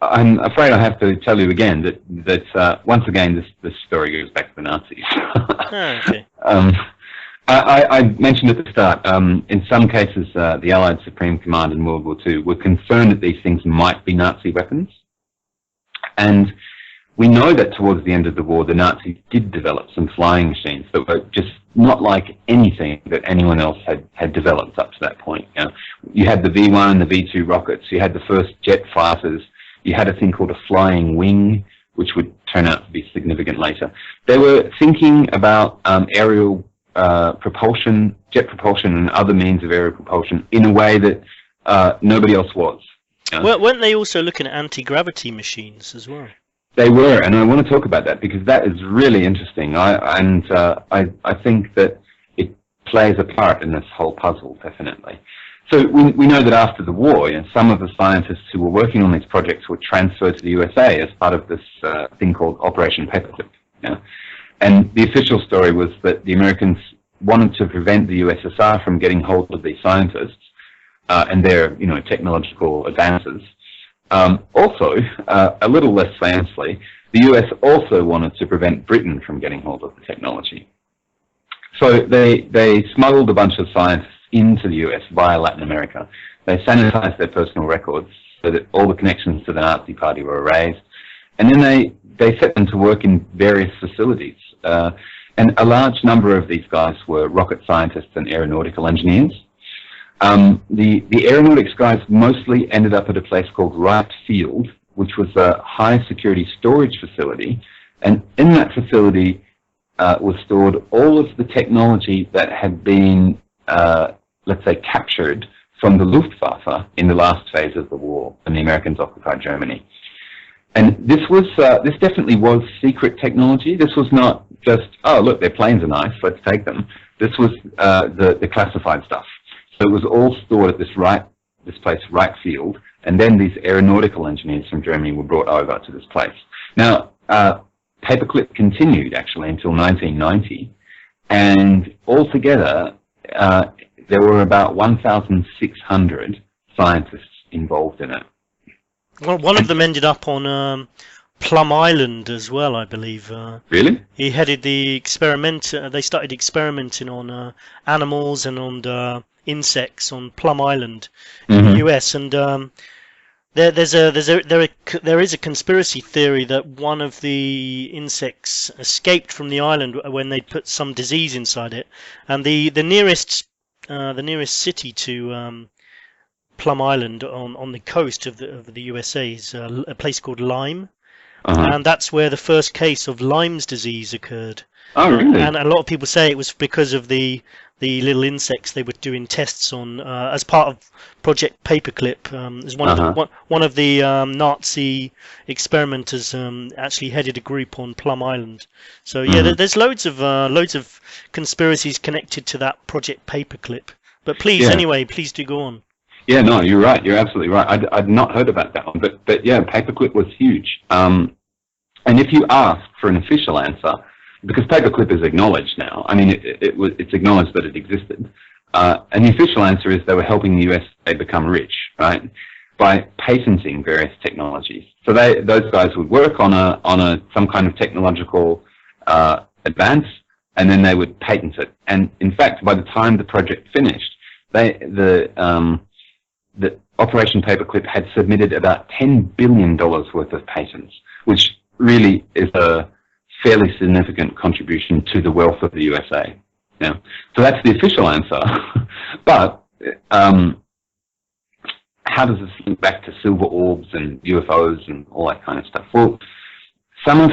I'm afraid I have to tell you again that once again this story goes back to the Nazis. Okay. I mentioned at the start, in some cases, the Allied Supreme Command in World War II were concerned that these things might be Nazi weapons. And we know that towards the end of the war, the Nazis did develop some flying machines that were just not like anything that anyone else had developed up to that point. You had the V-1 and the V-2 rockets, you had the first jet fighters, you had a thing called a flying wing, which would turn out to be significant later. They were thinking about aerial propulsion, jet propulsion, and other means of aerial propulsion in a way that nobody else was. Well, weren't they also looking at anti-gravity machines as well? They were, and I want to talk about that because that is really interesting. I think that it plays a part in this whole puzzle, definitely. So we know that after the war, some of the scientists who were working on these projects were transferred to the USA as part of this thing called Operation Paperclip. And the official story was that the Americans wanted to prevent the USSR from getting hold of these scientists and their technological advances. Also, a little less famously, the US also wanted to prevent Britain from getting hold of the technology. So they smuggled a bunch of scientists into the US via Latin America. They sanitized their personal records so that all the connections to the Nazi Party were erased. And then they set them to work in various facilities. And a large number of these guys were rocket scientists and aeronautical engineers. The aeronautics guys mostly ended up at a place called Wright Field, which was a high-security storage facility. And in that facility was stored all of the technology that had been, let's say, captured from the Luftwaffe in the last phase of the war when the Americans occupied Germany. And this definitely was secret technology. This was not just, oh, look, their planes are nice, let's take them. This was the classified stuff. So it was all stored at this place, Wright Field, and then these aeronautical engineers from Germany were brought over to this place. Now, Paperclip continued, actually, until 1990, and altogether, there were about 1,600 scientists involved in it. Well, one of them ended up on Plum Island as well, I believe. Really? He headed the experiment. They started experimenting on animals and on insects on Plum Island in the US, and there is a conspiracy theory that one of the insects escaped from the island when they put some disease inside it, and the nearest city to Plum Island on the coast of the USA is a place called Lyme, and that's where the first case of Lyme's disease occurred. Oh, really? And a lot of people say it was because of the little insects they were doing tests on as part of Project Paperclip. As one of the Nazi experimenters actually headed a group on Plum Island. So yeah, there's loads of conspiracies connected to that Project Paperclip. But please, anyway, please do go on. Yeah, no, you're right. You're absolutely right. I'd not heard about that one, but yeah, Paperclip was huge. And if you ask for an official answer, because Paperclip is acknowledged now, I mean, it's acknowledged that it existed, and the official answer is they were helping the USA become rich, right, by patenting various technologies. So those guys would work on some kind of technological advance, and then they would patent it. And in fact, by the time the project finished, the Operation Paperclip had submitted about $10 billion worth of patents, which really is a fairly significant contribution to the wealth of the USA. Yeah. So that's the official answer. But how does this link back to silver orbs and UFOs and all that kind of stuff? Well, some of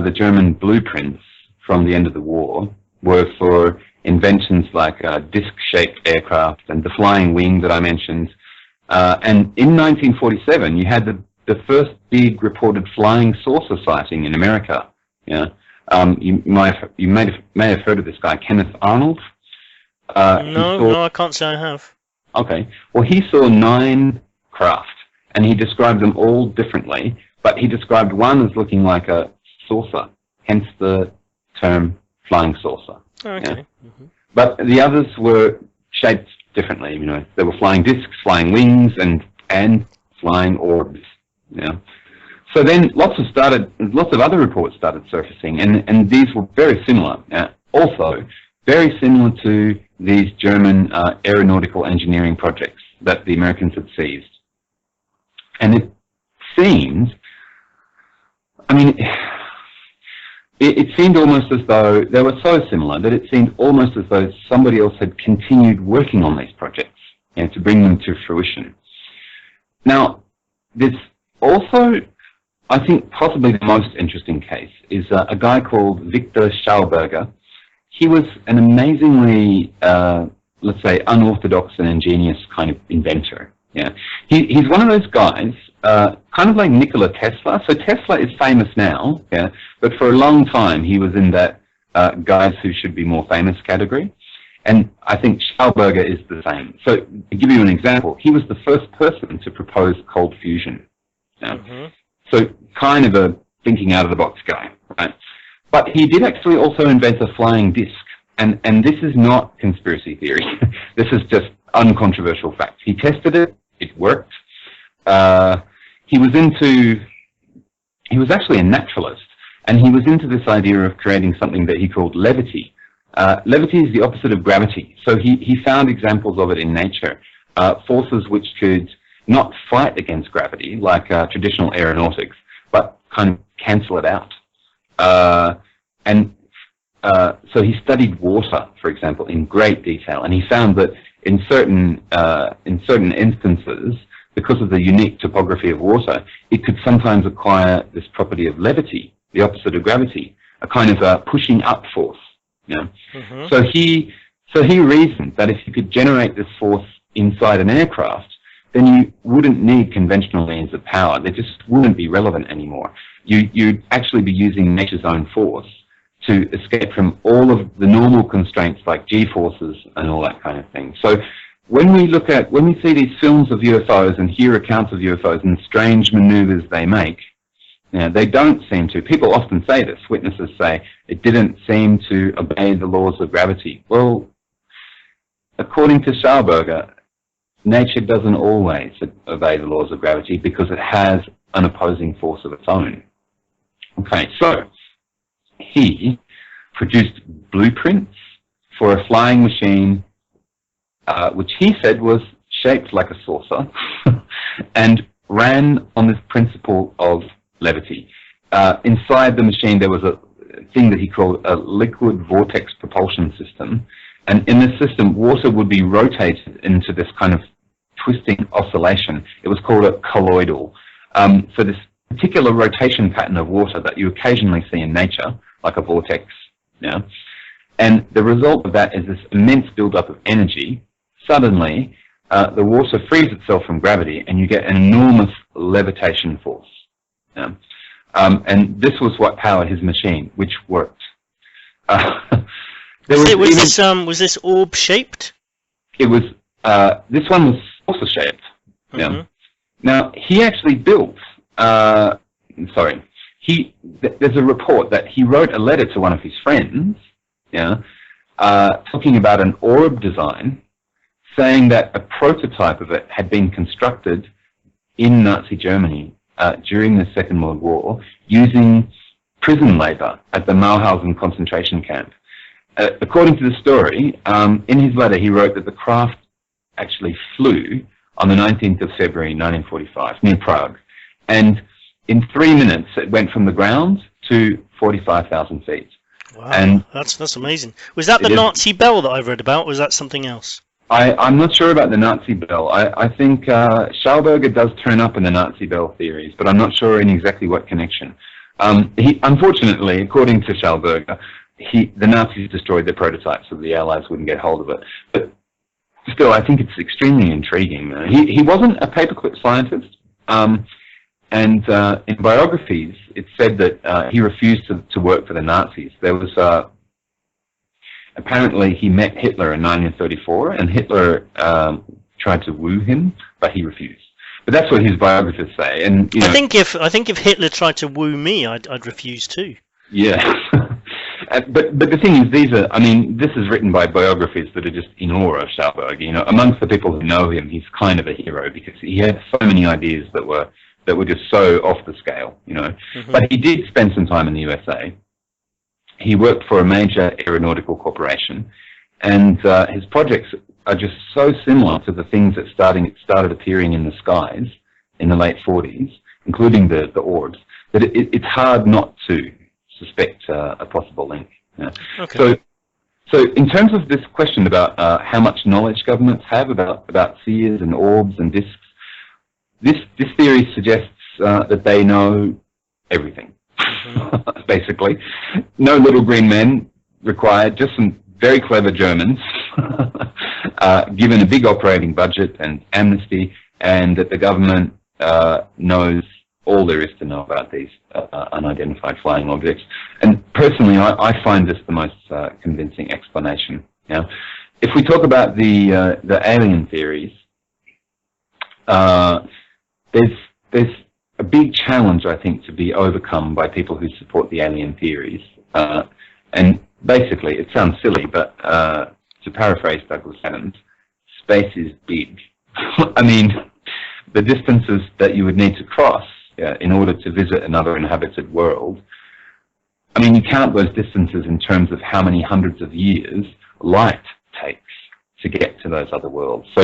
the German blueprints from the end of the war were for inventions like disc-shaped aircraft and the flying wing that I mentioned. And in 1947, you had the first big reported flying saucer sighting in America. Yeah. You may have heard of this guy, Kenneth Arnold. No, I can't say I have. Okay. Well, he saw 9 craft, and he described them all differently, but he described one as looking like a saucer, hence the term flying saucer. Oh, okay. Yeah? Mm-hmm. But the others were shaped differently. You know, they were flying discs, flying wings, and flying orbs. Yeah. So then lots of other reports started surfacing, and these were very similar. Also, very similar to these German aeronautical engineering projects that the Americans had seized. And it seems, I mean, it seemed almost as though they were so similar that it seemed almost as though somebody else had continued working on these projects, you know, to bring them to fruition. Now, there's also, I think, possibly the most interesting case is a guy called Victor Schauberger. He was an amazingly, let's say, unorthodox and ingenious kind of inventor. Yeah, he's one of those guys, kind of like Nikola Tesla. So Tesla is famous now, yeah, but for a long time he was in that guys who should be more famous category. And I think Schauberger is the same. So to give you an example, he was the first person to propose cold fusion. Yeah? Mm-hmm. So kind of a thinking out of the box guy, right? But he did actually also invent a flying disc. And this is not conspiracy theory. This is just uncontroversial fact. He tested it. It worked. He was actually a naturalist, and he was into this idea of creating something that he called levity. Levity is the opposite of gravity. So he found examples of it in nature, forces which could not fight against gravity like traditional aeronautics, but kind of cancel it out. So he studied water, for example, in great detail, and he found that in certain instances, because of the unique topography of water, it could sometimes acquire this property of levity, the opposite of gravity, a kind of pushing up force. You know? Mm-hmm. So he reasoned that if you could generate this force inside an aircraft, then you wouldn't need conventional means of power. They just wouldn't be relevant anymore. You'd actually be using nature's own force to escape from all of the normal constraints like G-forces and all that kind of thing. So when we see these films of UFOs and hear accounts of UFOs and strange maneuvers they make, you know, they don't seem to, people often say this, witnesses say, it didn't seem to obey the laws of gravity. Well, according to Schauberger, nature doesn't always obey the laws of gravity because it has an opposing force of its own. Okay, so he produced blueprints for a flying machine, which he said was shaped like a saucer, and ran on this principle of levity. Inside the machine, there was a thing that he called a liquid vortex propulsion system, and in this system, water would be rotated into this kind of twisting oscillation. It was called a colloidal. So this particular rotation pattern of water that you occasionally see in nature, like a vortex, yeah? And the result of that is this immense buildup of energy. Suddenly, the water frees itself from gravity, and you get an enormous levitation force. Yeah? And this was what powered his machine, which worked. Was this orb shaped? It was. This one was also shaped. Mm-hmm. Yeah. Now he actually built. There's a report that he wrote a letter to one of his friends, yeah, talking about an orb design, saying that a prototype of it had been constructed in Nazi Germany during the Second World War using prison labor at the Mauthausen concentration camp. According to the story, in his letter he wrote that the craft actually flew on the 19th of February 1945 near Prague, and in 3 minutes it went from the ground to 45,000 feet. Wow, And that's amazing. Was that the Nazi bell that I've read about, or was that something else? I'm not sure about the Nazi bell. I think Schauberger does turn up in the Nazi bell theories, but I'm not sure in exactly what connection. Unfortunately, according to Schauberger, the Nazis destroyed their prototype so the Allies wouldn't get hold of it. But still, I think it's extremely intriguing. He wasn't a paperclip scientist, and in biographies, it's said that he refused to work for the Nazis. There was apparently he met Hitler in 1934, and Hitler tried to woo him, but he refused. But that's what his biographers say. And I think if Hitler tried to woo me, I'd refuse too. Yeah. But the thing is, this is written by biographers that are just in awe of Schauberger. Amongst the people who know him, he's kind of a hero because he had so many ideas that were just so off the scale. Mm-hmm. But he did spend some time in the USA. He worked for a major aeronautical corporation, and his projects are just so similar to the things that started appearing in the skies in the late 40s, including the Orbs, that it's hard not to suspect a possible link. Okay. So in terms of this question about how much knowledge governments have about seers and orbs and disks, this theory suggests that they know everything. Mm-hmm. Basically, no little green men required, just some very clever Germans given a big operating budget and amnesty, and that the government knows all there is to know about these unidentified flying objects. And personally, I find this the most convincing explanation. If we talk about the alien theories, there's a big challenge, I think, to be overcome by people who support the alien theories. And basically, it sounds silly, but to paraphrase Douglas Adams, space is big. I mean, the distances that you would need to cross in order to visit another inhabited world, I mean, you count those distances in terms of how many hundreds of years light takes to get to those other worlds. So,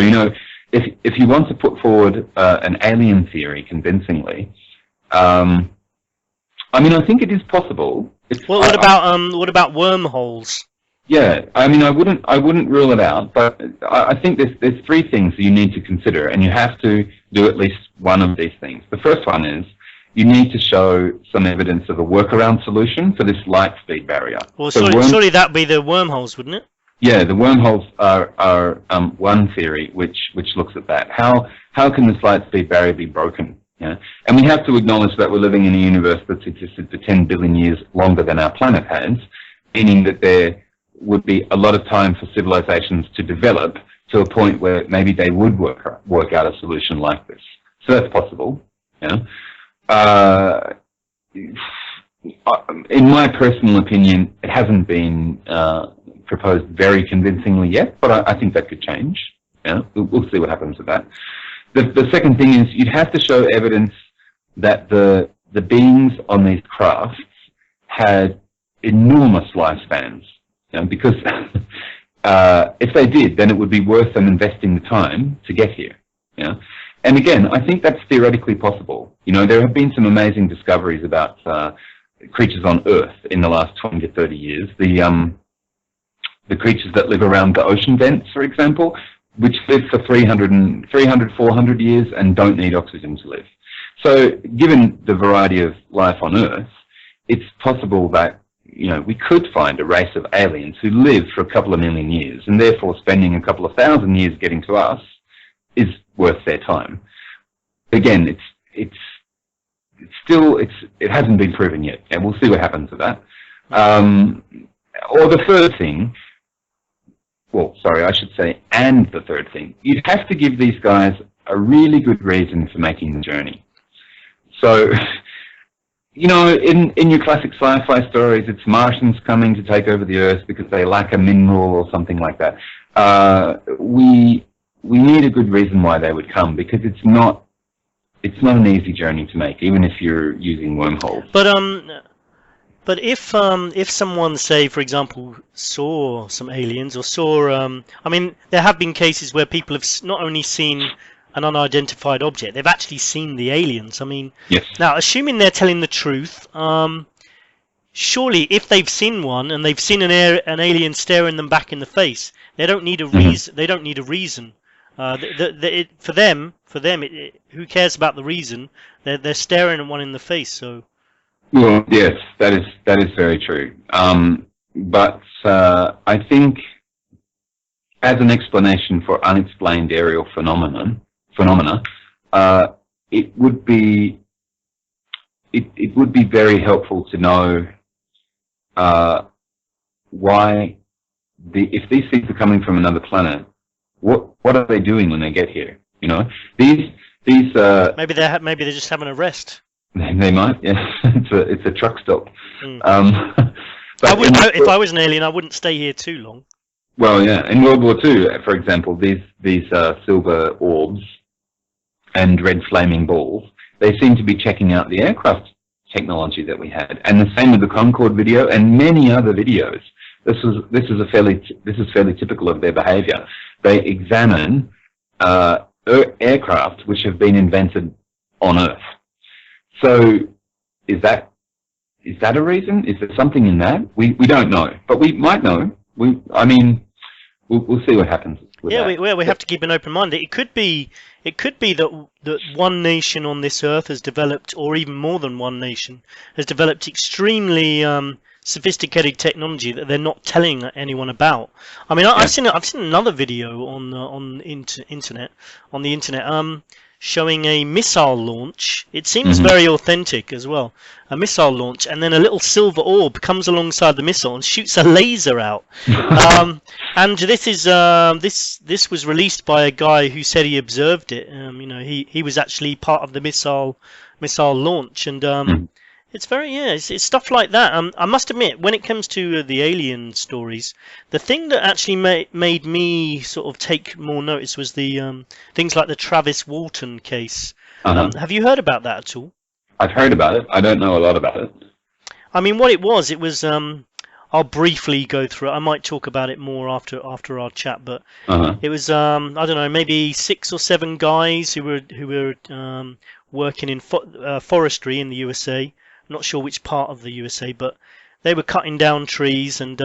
if you want to put forward an alien theory convincingly, I think it is possible. What about wormholes? Yeah, I wouldn't rule it out, but I think there's three things you need to consider, and you have to do at least one of these things. The first one is you need to show some evidence of a workaround solution for this light speed barrier. Well, surely that'd be the wormholes, wouldn't it? Yeah, the wormholes are one theory which looks at that. How can this light speed barrier be broken? And we have to acknowledge that we're living in a universe that's existed for 10 billion years longer than our planet has, meaning that there would be a lot of time for civilizations to develop to a point where maybe they would work out a solution like this. So that's possible. In my personal opinion, it hasn't been proposed very convincingly yet, but I think that could change. We'll see what happens with that. The second thing is you'd have to show evidence that the beings on these crafts had enormous lifespans. Because if they did, then it would be worth them investing the time to get here. And again, I think that's theoretically possible. There have been some amazing discoveries about creatures on Earth in the last 20 to 30 years. The creatures that live around the ocean vents, for example, which live for 300, 400 years and don't need oxygen to live. So given the variety of life on Earth, it's possible that we could find a race of aliens who live for a couple of million years, and therefore spending a couple of thousand years getting to us is worth their time. Again, it hasn't been proven yet, and we'll see what happens with that. Or the third thing, and the third thing, you'd have to give these guys a really good reason for making the journey. So, in your classic sci-fi stories, it's Martians coming to take over the Earth because they lack a mineral or something like that. We need a good reason why they would come, because it's not an easy journey to make, even if you're using wormholes. But if someone, say, for example, saw some aliens or saw, there have been cases where people have not only seen an unidentified object, they've actually seen the aliens. Yes. Now, assuming they're telling the truth, surely if they've seen one and they've seen an alien staring them back in the face, they don't need a Mhm. reason. They don't need a reason. For them, who cares about the reason? They're staring at one in the face. So Well, yes, that is very true. But I think as an explanation for unexplained aerial phenomena, it would be very helpful to know why if these things are coming from another planet, what are they doing when they get here? You know, these maybe they're just having a rest. they might. Yes, it's a truck stop. Mm. But if I was an alien, I wouldn't stay here too long. Well, yeah. In World War II, for example, these silver orbs and red flaming balls, they seem to be checking out the aircraft technology that we had, and the same with the Concorde video and many other videos. This is fairly typical of their behaviour. They examine aircraft which have been invented on Earth. So, is that a reason? Is there something in that? We don't know, but we might know. We'll see what happens. With that. We have to keep an open mind. It could be that one nation on this earth has developed, or even more than one nation has developed, extremely sophisticated technology that they're not telling anyone about. I mean, I've seen another video on the internet showing a missile launch. It seems very authentic as well. A missile launch, and then a little silver orb comes alongside the missile and shoots a laser out. And this is this was released by a guy who said he observed it. He was actually part of the missile launch, and it's very it's stuff like that. I must admit, when it comes to the alien stories, the thing that actually made me sort of take more notice was the things like the Travis Walton case. Have you heard about that at all? I've heard about it. I don't know a lot about it. I mean, what it was I'll briefly go through it. I might talk about it more after our chat, but it was I don't know, maybe 6 or 7 guys who were working in forestry in the USA. Not sure which part of the USA, but they were cutting down trees, and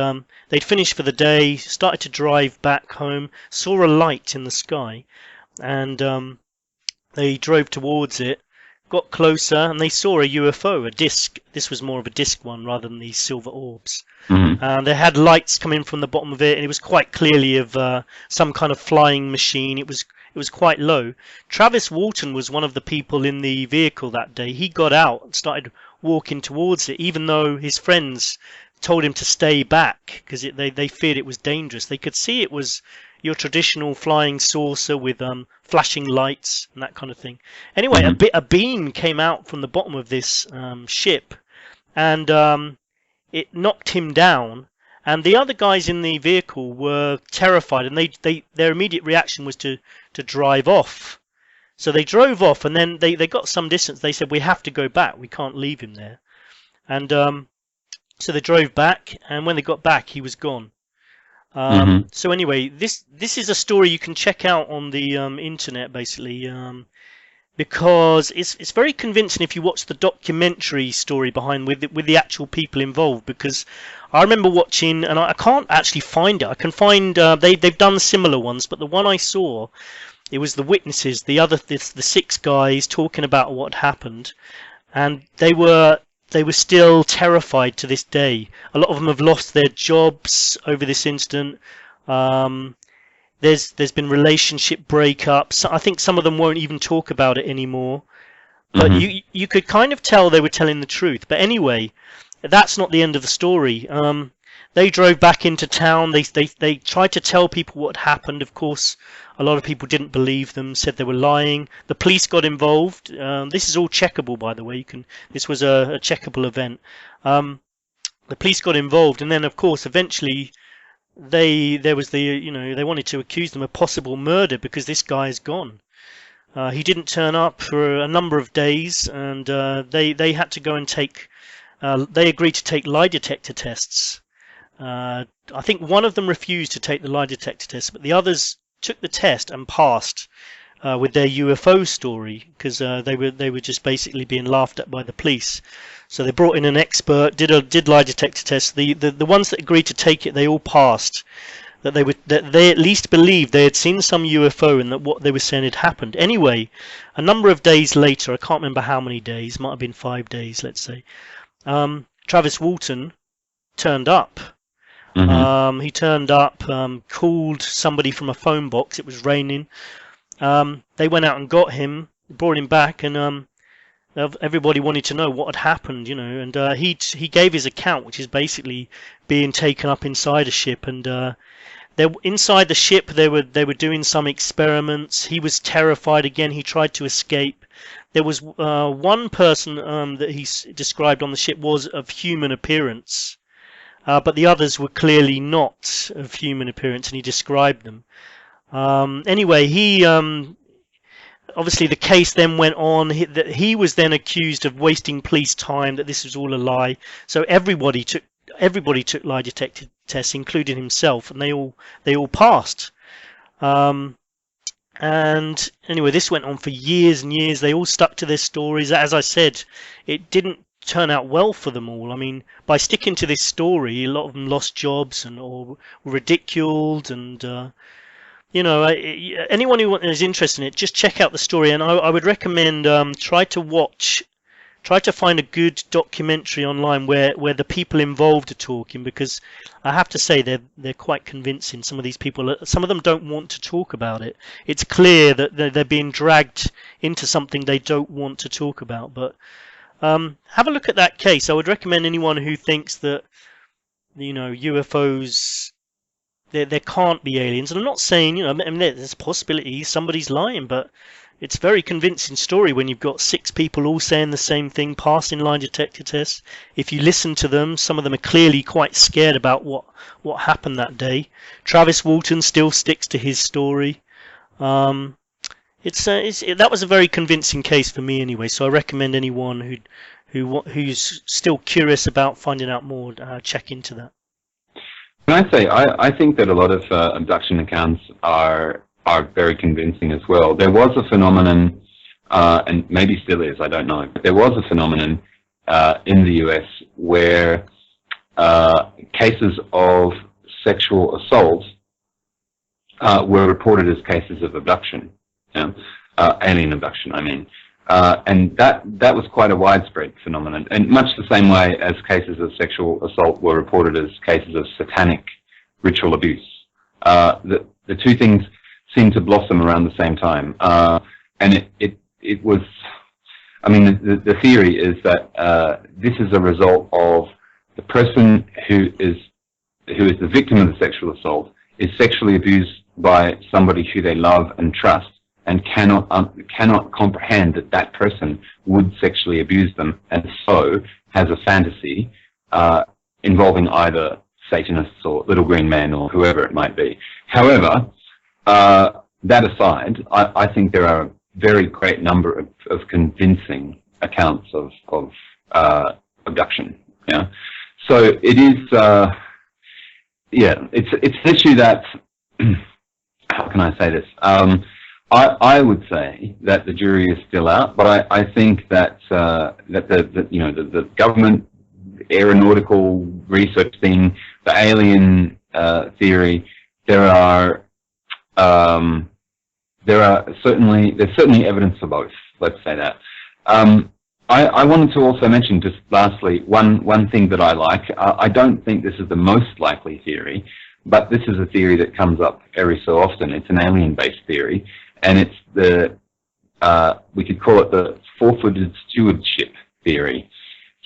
they'd finished for the day, started to drive back home, saw a light in the sky, and they drove towards it, got closer, and they saw a UFO, a disc. This was more of a disc one rather than these silver orbs. And they had lights coming from the bottom of it, and it was quite clearly of some kind of flying machine. It was quite low. Travis Walton was one of the people in the vehicle that day. He got out and started walking towards it, even though his friends told him to stay back because they feared it was dangerous. They could see it was your traditional flying saucer with flashing lights and that kind of thing. Anyway, a beam came out from the bottom of this ship, and it knocked him down. And the other guys in the vehicle were terrified, and their immediate reaction was to drive off. So they drove off, and then they got some distance. They said, "We have to go back. We can't leave him there." And so they drove back, and when they got back, he was gone. So anyway, this is a story you can check out on the internet, basically, because it's very convincing if you watch the documentary story behind with the actual people involved. Because I remember watching, and I can't actually find it. I can find they've done similar ones, but the one I saw, it was the witnesses, the 6 guys talking about what happened, and they were still terrified to this day. A lot of them have lost their jobs over this incident. There's been relationship breakups. I think some of them won't even talk about it anymore. But you could kind of tell they were telling the truth. But anyway, that's not the end of the story. They drove back into town. They tried to tell people what happened. Of course, a lot of people didn't believe them, said they were lying. The police got involved. This is all checkable, by the way. This was a checkable event. The police got involved, and then, of course, eventually they wanted to accuse them of possible murder because this guy is gone. He didn't turn up for a number of days, and they had to go and take. They agreed to take lie detector tests. I think one of them refused to take the lie detector test, but the others took the test and passed with their UFO story because they were just basically being laughed at by the police. So they brought in an expert, did lie detector tests. The ones that agreed to take it, they all passed. That they at least believed they had seen some UFO and that what they were saying had happened. Anyway, a number of days later, I can't remember how many days, might have been 5 days, let's say. Travis Walton turned up. He turned up, called somebody from a phone box. It was raining. They went out and got him, brought him back, and everybody wanted to know what had happened, you know. And he gave his account, which is basically being taken up inside a ship. And inside the ship, they were doing some experiments. He was terrified again. He tried to escape. There was one person that he described on the ship was of human appearance. But the others were clearly not of human appearance, and he described them. Anyway, he obviously the case then went on. He was then accused of wasting police time, that this was all a lie. So everybody took lie detector tests, including himself, and they all passed. And anyway, this went on for years and years. They all stuck to their stories. As I said, it didn't turn out well for them all. I mean, by sticking to this story, a lot of them lost jobs or were ridiculed. And you know, anyone who is interested in it, just check out the story. And I would recommend try to find a good documentary online where the people involved are talking, because I have to say they're quite convincing. Some of these people, some of them don't want to talk about it. It's clear that they're being dragged into something they don't want to talk about. But have a look at that case. I would recommend anyone who thinks that, you know, UFOs, there can't be aliens. And I'm not saying, you know, I mean, there's a possibility somebody's lying, but it's a very convincing story when you've got 6 people all saying the same thing, passing lie detector tests. If you listen to them, some of them are clearly quite scared about what happened that day. Travis Walton still sticks to his story. That was a very convincing case for me anyway. So I recommend anyone who's still curious about finding out more, check into that. Can I say, I think that a lot of abduction accounts are very convincing as well. There was a phenomenon, and maybe still is, I don't know, but there was a phenomenon in the US where cases of sexual assault were reported as cases of abduction, alien abduction, I mean. And that was quite a widespread phenomenon, and much the same way as cases of sexual assault were reported as cases of satanic ritual abuse. The two things seemed to blossom around the same time, and it was, I mean, the theory is that this is a result of the person who is the victim of the sexual assault is sexually abused by somebody who they love and trust, and cannot comprehend that person would sexually abuse them, and so has a fantasy involving either Satanists or little green men or whoever it might be. However, that aside, I think there are a very great number of convincing accounts of abduction. Yeah, so it is. It's an issue that. How can I say this? I would say that the jury is still out, but I think that the government aeronautical research thing, the alien theory, there's certainly evidence for both. Let's say that. I wanted to also mention, just lastly, one thing that I like. I don't think this is the most likely theory, but this is a theory that comes up every so often. It's an alien-based theory, and it's we could call it the forfeited stewardship theory.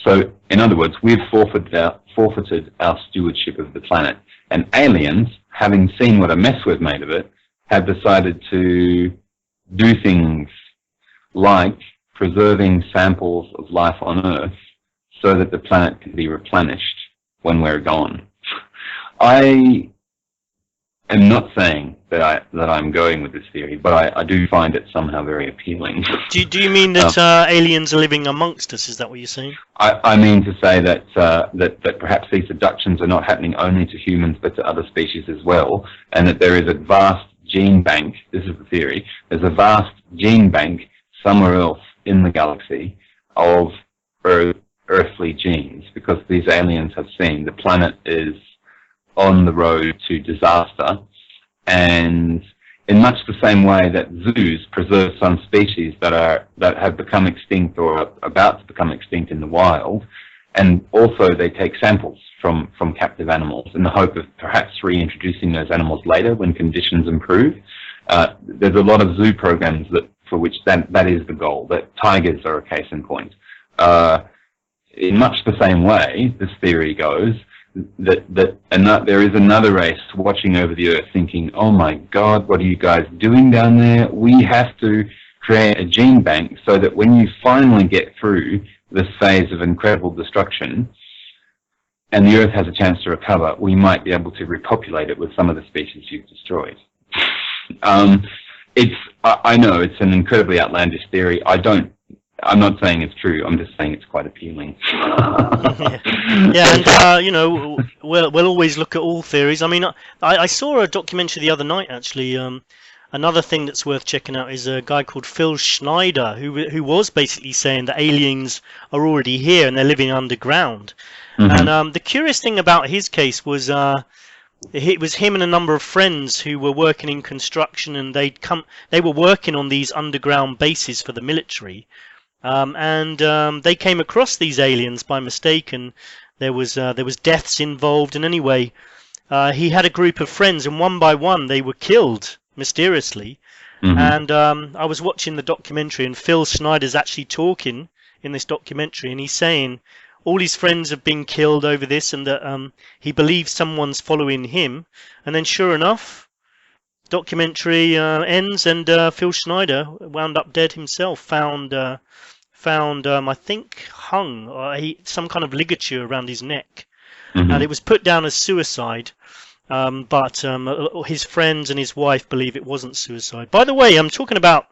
So, in other words, we've forfeited our stewardship of the planet, and aliens, having seen what a mess we've made of it, have decided to do things like preserving samples of life on Earth so that the planet can be replenished when we're gone. I am not saying that I'm going with this theory, but I do find it somehow very appealing. Do you mean that aliens are living amongst us? Is that what you're saying? I mean to say that that perhaps these abductions are not happening only to humans but to other species as well, and that there is a vast gene bank. This is the theory. There's a vast gene bank somewhere else in the galaxy of earthly genes, because these aliens have seen the planet is on the road to disaster, and in much the same way that zoos preserve some species that have become extinct or are about to become extinct in the wild, and also they take samples from captive animals in the hope of perhaps reintroducing those animals later when conditions improve. There's a lot of zoo programs for which that is the goal. That tigers are a case in point. In much the same way, this theory goes, that there is another race watching over the Earth thinking, oh my God, what are you guys doing down there? We have to create a gene bank so that when you finally get through this phase of incredible destruction and the Earth has a chance to recover, we might be able to repopulate it with some of the species you've destroyed. I know it's an incredibly outlandish theory. I'm not saying it's true. I'm just saying it's quite appealing. Yeah, and we'll always look at all theories. I mean, I saw a documentary the other night actually. Another thing that's worth checking out is a guy called Phil Schneider, who was basically saying that aliens are already here and they're living underground. Mm-hmm. And the curious thing about his case was it was him and a number of friends who were working in construction, and they were working on these underground bases for the military. And they came across these aliens by mistake, and there was deaths involved. And anyway, he had a group of friends, and one by one they were killed mysteriously. Mm-hmm. And I was watching the documentary, and Phil Schneider's actually talking in this documentary, and he's saying all his friends have been killed over this, and that he believes someone's following him. And then, sure enough, documentary ends, and Phil Schneider wound up dead himself. Found I think hung, or some kind of ligature around his neck, mm-hmm. and it was put down as suicide. But his friends and his wife believe it wasn't suicide. By the way, I'm talking about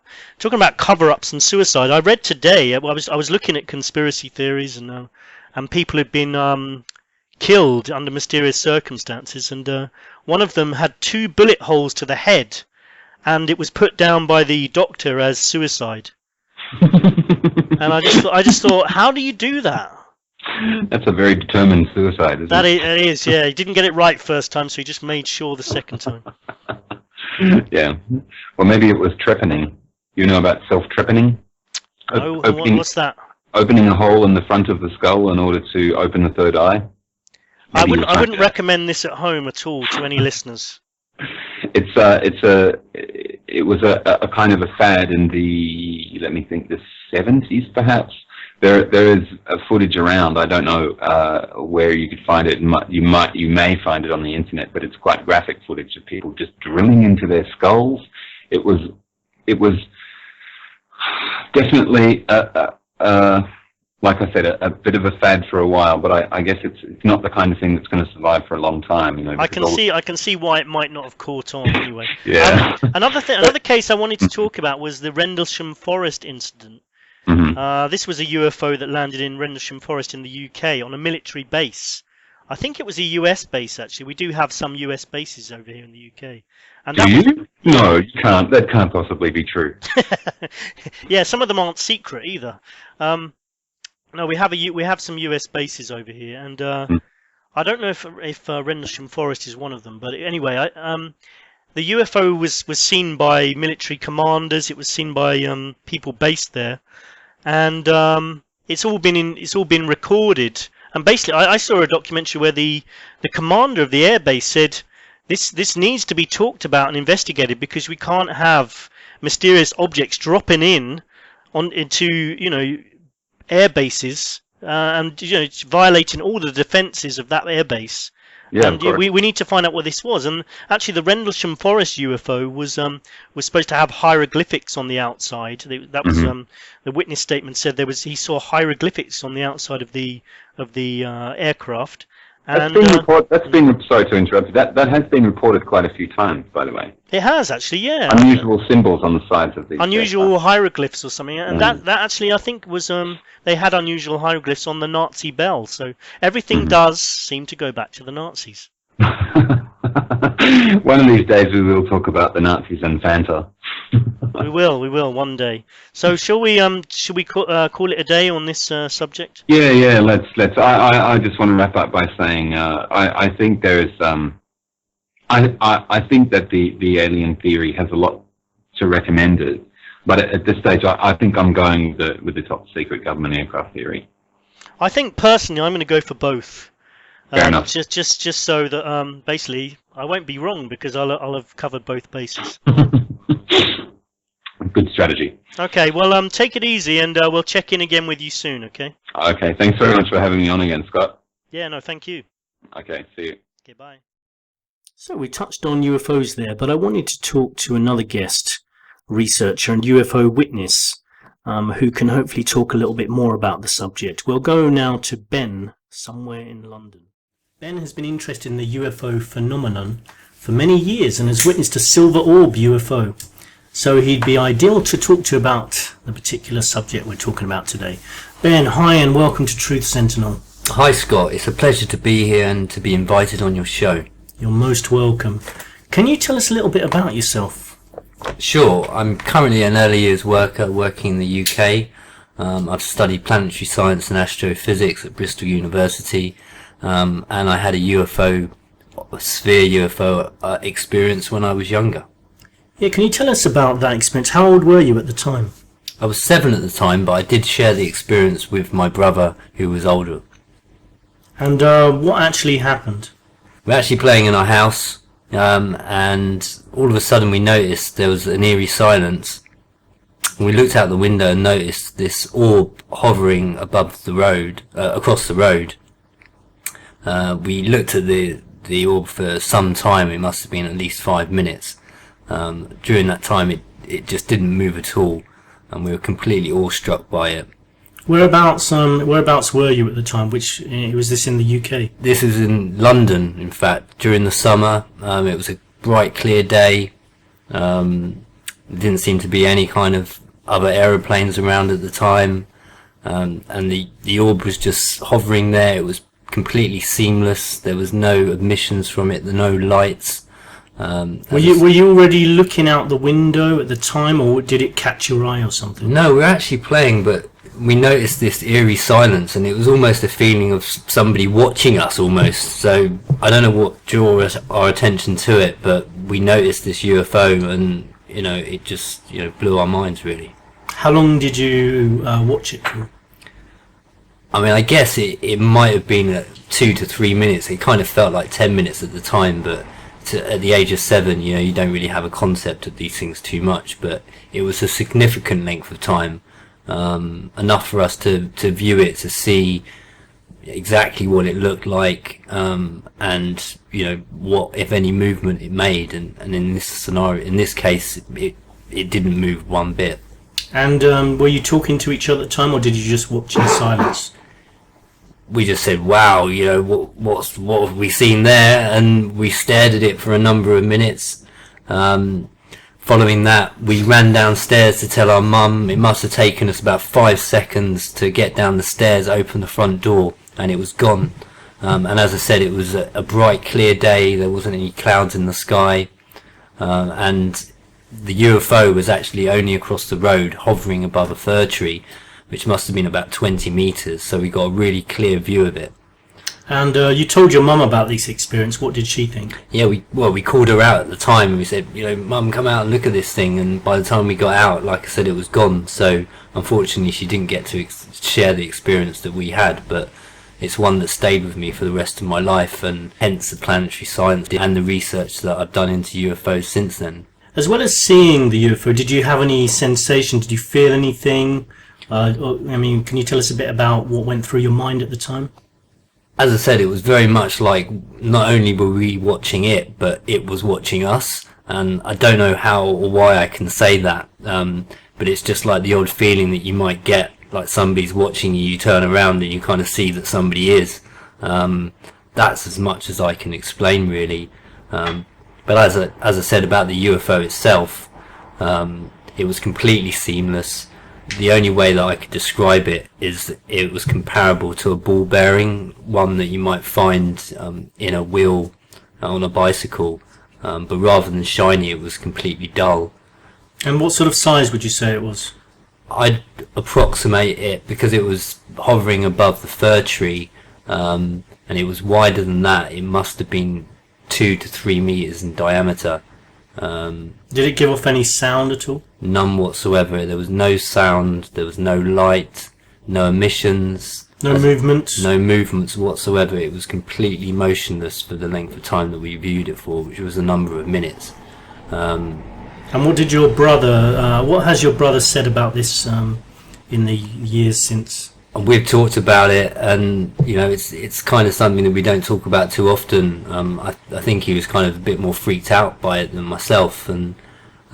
cover-ups and suicide. I read today. I was looking at conspiracy theories, and people had been killed under mysterious circumstances, and one of them had 2 bullet holes to the head, and it was put down by the doctor as suicide. And I just thought, how do you do that? That's a very determined suicide, isn't it? It is, yeah. He didn't get it right first time, so he just made sure the second time. Yeah. Well, maybe it was trepanning. You know about self-trepanning? Oh, what's that? Opening a hole in the front of the skull in order to open the third eye. I wouldn't recommend this at home at all to any listeners. It was a kind of a fad in the, let me think, the 70s perhaps. There is a footage around. I don't know where you could find it. You may find it on the internet, but it's quite graphic footage of people just drilling into their skulls. It was definitely like I said, a bit of a fad for a while. But I guess it's not the kind of thing that's going to survive for a long time. You know. I can see why it might not have caught on anyway. Yeah. Another case I wanted to talk about was the Rendlesham Forest incident. Mm-hmm. This was a UFO that landed in Rendlesham Forest in the UK on a military base. I think it was a US base, actually. We do have some US bases over here in the UK. And do you? No, you can't. That can't possibly be true. Yeah, some of them aren't secret either. No, we have some US bases over here, and I don't know if Rendlesham Forest is one of them. But anyway, the UFO was seen by military commanders. It was seen by people based there. And it's all been recorded. And basically, I saw a documentary where the commander of the airbase said this needs to be talked about and investigated, because we can't have mysterious objects dropping into air bases and violating all the defences of that airbase. Yeah, and we need to find out what this was. And actually, the Rendlesham Forest UFO was supposed to have hieroglyphics on the outside. That was the witness statement said he saw hieroglyphics on the outside of the aircraft. That's been sorry to interrupt you. That has been reported quite a few times, by the way. It has actually, yeah. Unusual symbols on the sides of these. Unusual hieroglyphs or something, and that actually I think was they had unusual hieroglyphs on the Nazi bell. So everything does seem to go back to the Nazis. One of these days we will talk about the Nazis and Fanta. We will one day. So shall we call it a day on this subject? Yeah. Let's. I just want to wrap up by saying I think there is I think that the alien theory has a lot to recommend it, but at this stage I think I'm going with the top secret government aircraft theory. I think personally I'm going to go for both. Fair enough. Just so that basically I won't be wrong because I'll have covered both bases. Good strategy. Okay, well take it easy and we'll check in again with you soon. Okay. Okay. Thanks very much for having me on again, Scott. Yeah. No. Thank you. Okay. See you. Okay. Bye. So we touched on UFOs there, but I wanted to talk to another guest, researcher and UFO witness, who can hopefully talk a little bit more about the subject. We'll go now to Ben, somewhere in London. Ben has been interested in the UFO phenomenon for many years and has witnessed a silver orb UFO. So he'd be ideal to talk to about the particular subject we're talking about today. Ben, hi and welcome to Truth Sentinel. Hi Scott, it's a pleasure to be here and to be invited on your show. You're most welcome. Can you tell us a little bit about yourself? Sure, I'm currently an early years worker working in the UK. I've studied planetary science and astrophysics at Bristol University, and I had a sphere UFO experience when I was younger. Yeah, can you tell us about that experience? How old were you at the time? I was 7 at the time, but I did share the experience with my brother who was older. And what actually happened? We were actually playing in our house, and all of a sudden we noticed there was an eerie silence. We looked out the window and noticed this orb hovering above the road, across the road. We looked at the orb for some time. It must have been at least 5 minutes. During that time it just didn't move at all, and we were completely awestruck by it. Whereabouts were you at the time? Was this in the UK? This is in London, in fact, during the summer. It was a bright, clear day. There didn't seem to be any kind of other aeroplanes around at the time, and the orb was just hovering there. It was completely seamless. There was no emissions from it, no lights. Were you already looking out the window at the time, or did it catch your eye or something? No, we were actually playing, but we noticed this eerie silence, and it was almost a feeling of somebody watching us almost. So I don't know what drew our attention to it, but we noticed this UFO, and it just blew our minds really. How long did you watch it for? I mean, I guess it might have been 2 to 3 minutes. It kind of felt like 10 minutes at the time, but at the age of 7, you don't really have a concept of these things too much. But it was a significant length of time, enough for us to view it, to see exactly what it looked like, and what, if any, movement it made. And in this scenario, in this case, it didn't move one bit. And were you talking to each other at the time, or did you just watch in silence? We just said, wow, what have we seen there? And we stared at it for a number of minutes. Following that, we ran downstairs to tell our mum. It must have taken us about 5 seconds to get down the stairs, open the front door, and it was gone. And as I said, it was a bright, clear day. There wasn't any clouds in the sky. And the UFO was actually only across the road, hovering above a fir tree, which must have been about 20 meters. So we got a really clear view of it. And you told your mum about this experience. What did she think? Yeah, we called her out at the time, and we said, Mum, come out and look at this thing. And by the time we got out, like I said, it was gone. So unfortunately, she didn't get to share the experience that we had, but it's one that stayed with me for the rest of my life, and hence the planetary science and the research that I've done into UFOs since then. As well as seeing the UFO, did you have any sensation? Did you feel anything? Can you tell us a bit about what went through your mind at the time? As I said, it was very much like not only were we watching it, but it was watching us. And I don't know how or why I can say that, but it's just like the odd feeling that you might get, like somebody's watching you, you turn around and you kind of see that somebody is. That's as much as I can explain, really. But as I said about the UFO itself, it was completely seamless. The only way that I could describe it is that it was comparable to a ball bearing, one that you might find in a wheel on a bicycle, but rather than shiny, it was completely dull. And what sort of size would you say it was? I'd approximate it, because it was hovering above the fir tree, and it was wider than that. It must have been 2 to 3 meters in diameter. Did it give off any sound at all? None whatsoever. There was no sound, there was no light, no emissions. No movements? No movements whatsoever. It was completely motionless for the length of time that we viewed it for, which was a number of minutes. And what did your brother, what has your brother said about this in the years since? We've talked about it, and it's kind of something that we don't talk about too often. I think he was kind of a bit more freaked out by it than myself, and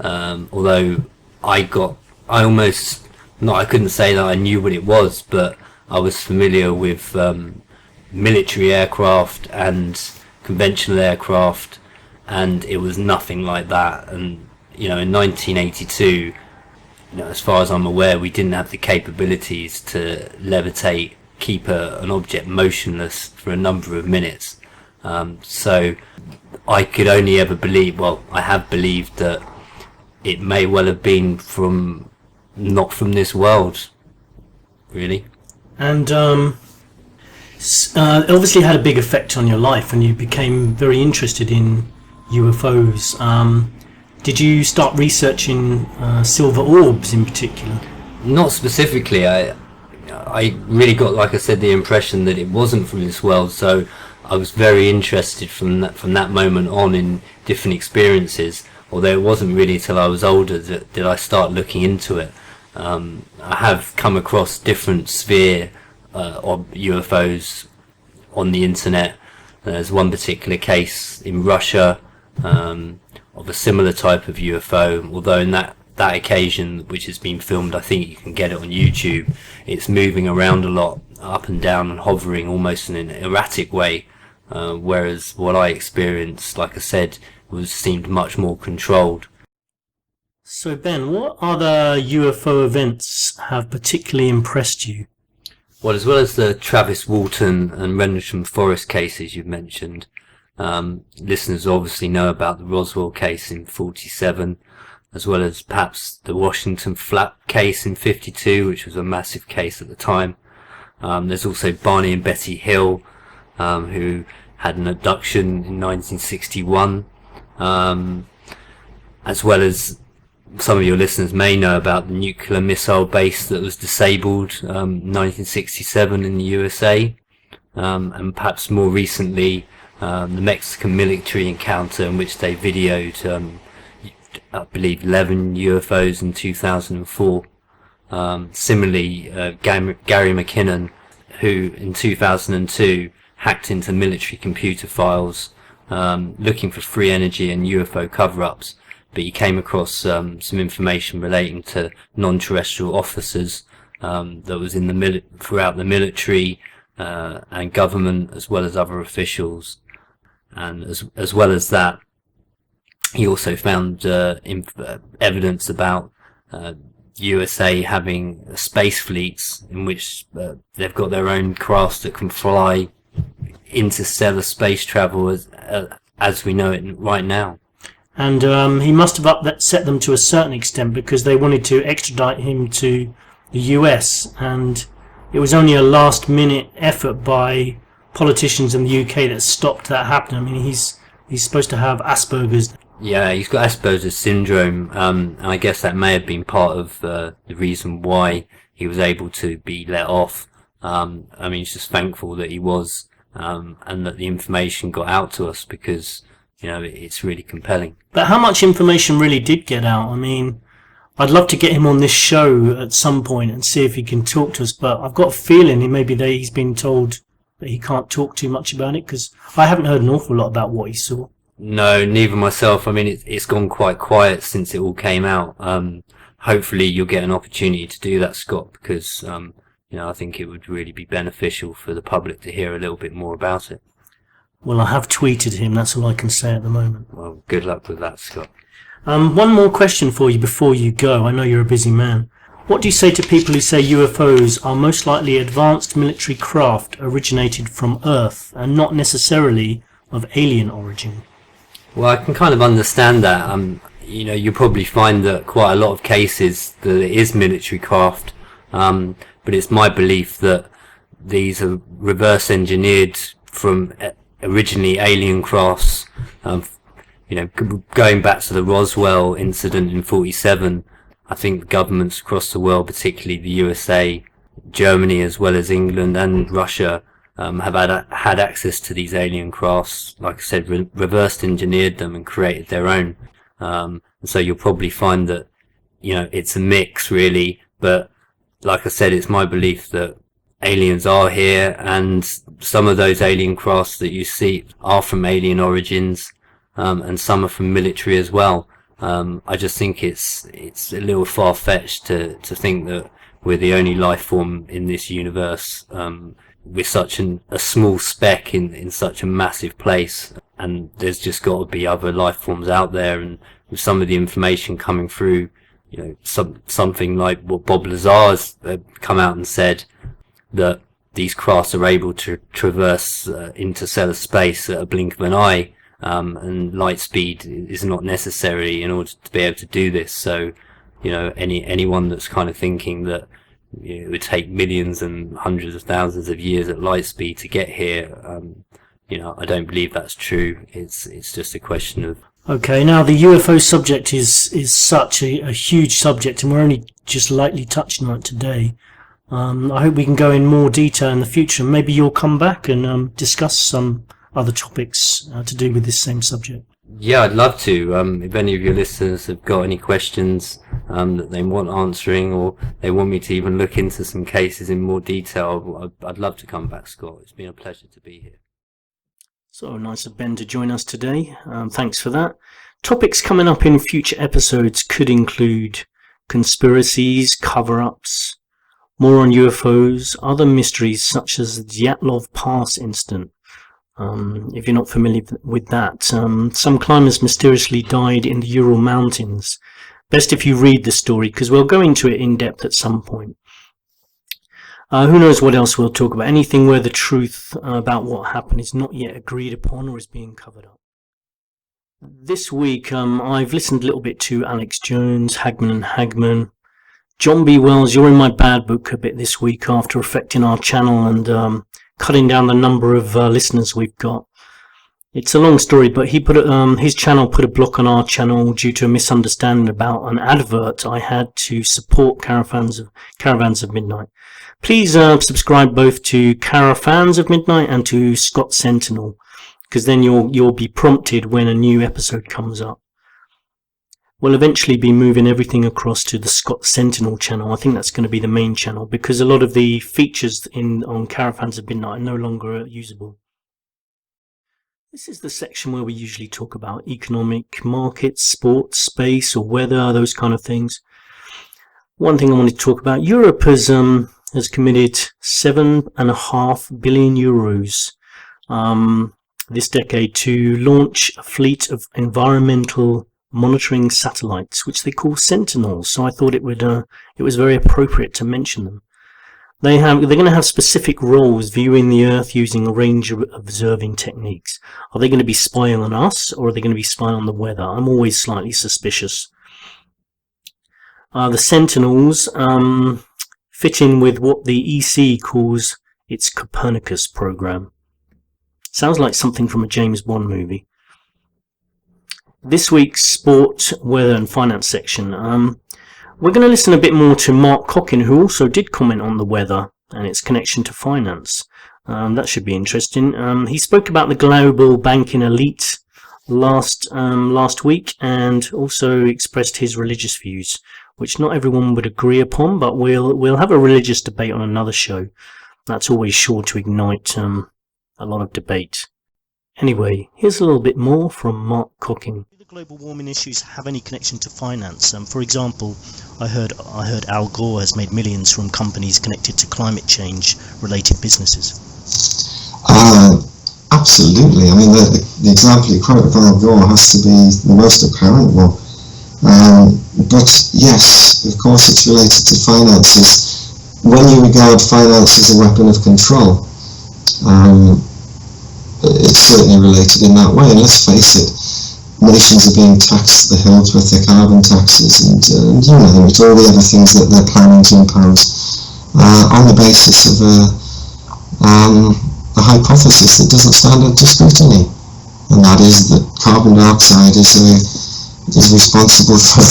although I couldn't say that I knew what it was, but I was familiar with military aircraft and conventional aircraft, and it was nothing like that. And in 1982, as far as I'm aware, we didn't have the capabilities to levitate, keep an object motionless for a number of minutes. So I could only ever believe, I have believed that it may well have been not from this world, really. And it obviously had a big effect on your life, and you became very interested in UFOs. Did you start researching silver orbs in particular? Not specifically. I really got, like I said, the impression that it wasn't from this world. So I was very interested from that moment on in different experiences. Although it wasn't really till I was older that I start looking into it. I have come across different sphere of UFOs on the internet. There's one particular case in Russia of a similar type of UFO, although in that occasion, which has been filmed, I think you can get it on YouTube, it's moving around a lot, up and down and hovering almost in an erratic way, whereas what I experienced, like I said, seemed much more controlled. So Ben, what other UFO events have particularly impressed you? Well, as well as the Travis Walton and Rendlesham Forest cases you've mentioned, listeners obviously know about the Roswell case in 47, as well as perhaps the Washington Flap case in 52, which was a massive case at the time. There's also Barney and Betty Hill, who had an abduction in 1961, as well as some of your listeners may know about the nuclear missile base that was disabled in 1967 in the USA, and perhaps more recently the Mexican military encounter in which they videoed I believe 11 UFOs in 2004. Similarly, Gary McKinnon, who in 2002 hacked into military computer files looking for free energy and UFO cover-ups, but he came across some information relating to non-terrestrial officers that was in throughout the military and government, as well as other officials. And as well as that, he also found evidence about USA having space fleets in which they've got their own crafts that can fly interstellar space travel as we know it right now. And he must have upset them to a certain extent, because they wanted to extradite him to the US, and it was only a last-minute effort by politicians in the UK that stopped that happening. I mean, he's supposed to have Asperger's. Yeah, he's got Asperger's syndrome, and I guess that may have been part of the reason why he was able to be let off. I mean, he's just thankful that he was, and that the information got out to us, because it's really compelling. But how much information really did get out? I mean, I'd love to get him on this show at some point and see if he can talk to us, but I've got a feeling he's been told that he can't talk too much about it, because I haven't heard an awful lot about what he saw. No, neither myself. I mean, it's gone quite quiet since it all came out. Hopefully you'll get an opportunity to do that, Scott, because I think it would really be beneficial for the public to hear a little bit more about it. Well, I have tweeted him, that's all I can say at the moment. Well, good luck with that, Scott. One more question for you before you go. I know you're a busy man. What do you say to people who say UFOs are most likely advanced military craft originated from Earth and not necessarily of alien origin? Well, I can kind of understand that. you'll probably find that quite a lot of cases that it is military craft, but it's my belief that these are reverse engineered from originally alien crafts. Going back to the Roswell incident in 1947, I think governments across the world, particularly the USA, Germany, as well as England and Russia, have had access to these alien crafts. Like I said, reverse engineered them and created their own. And so you'll probably find that, it's a mix really. But like I said, it's my belief that aliens are here, and some of those alien crafts that you see are from alien origins, and some are from military as well. I just think it's a little far-fetched to think that we're the only life form in this universe. We're such a small speck in such a massive place, and there's just got to be other life forms out there. And with some of the information coming through, something like what Bob Lazar's come out and said, that these crafts are able to traverse interstellar space at a blink of an eye, and light speed is not necessary in order to be able to do this. So, anyone that's kind of thinking that it would take millions and hundreds of thousands of years at light speed to get here, I don't believe that's true. It's just a question of... Okay, now the UFO subject is such a huge subject, and we're only just lightly touching on it today. I hope we can go in more detail in the future. Maybe you'll come back and discuss some other topics to do with this same subject. Yeah, I'd love to. If any of your listeners have got any questions that they want answering, or they want me to even look into some cases in more detail, I'd love to come back, Scott. It's been a pleasure to be here. So nice of Ben to join us today. Thanks for that. Topics coming up in future episodes could include conspiracies, cover-ups, more on UFOs, other mysteries such as the Dyatlov Pass incident. If you're not familiar with that, some climbers mysteriously died in the Ural Mountains. Best if you read the story, because we'll go into it in depth at some point. Who knows what else we'll talk about. Anything where the truth about what happened is not yet agreed upon or is being covered up. This week, I've listened a little bit to Alex Jones, Hagman and Hagman. John B. Wells, you're in my bad book a bit this week after affecting our channel and cutting down the number of listeners we've got. It's a long story, but he put his channel put a block on our channel due to a misunderstanding about an advert I had to support Caravans of Midnight. Please subscribe both to Caravans of Midnight and to Truth Sentinel, because then you'll be prompted when a new episode comes up. We'll eventually be moving everything across to the Truth Sentinel channel. I think that's going to be the main channel, because a lot of the features on Caravans of Midnight are no longer usable. This is the section where we usually talk about economic markets, sports, space, or weather, those kind of things. One thing I wanted to talk about, Europe has committed 7.5 billion euros this decade to launch a fleet of environmental monitoring satellites, which they call Sentinels. So I thought it was very appropriate to mention them. They're going to have specific roles viewing the Earth using a range of observing techniques. Are they going to be spying on us, or are they going to be spying on the weather? I'm always slightly suspicious. The Sentinels fit in with what the EC calls its Copernicus program. Sounds like something from a James Bond movie. This week's sport, weather and finance section. We're going to listen a bit more to Mark Cockin, who also did comment on the weather and its connection to finance. That should be interesting. He spoke about the global banking elite last week, and also expressed his religious views, which not everyone would agree upon, but we'll have a religious debate on another show. That's always sure to ignite a lot of debate. Anyway, here's a little bit more from Mark Cockin. Do the global warming issues have any connection to finance? For example, I heard Al Gore has made millions from companies connected to climate change related businesses. Absolutely. I mean, the example you quote of Al Gore has to be the most apparent one. But yes, of course it's related to finances. When you regard finance as a weapon of control, it's certainly related in that way. And let's face it, nations are being taxed to the hilt with their carbon taxes, and you know, with all the other things that they're planning to impose on the basis of a hypothesis that doesn't stand up to scrutiny, and that is that carbon dioxide is responsible for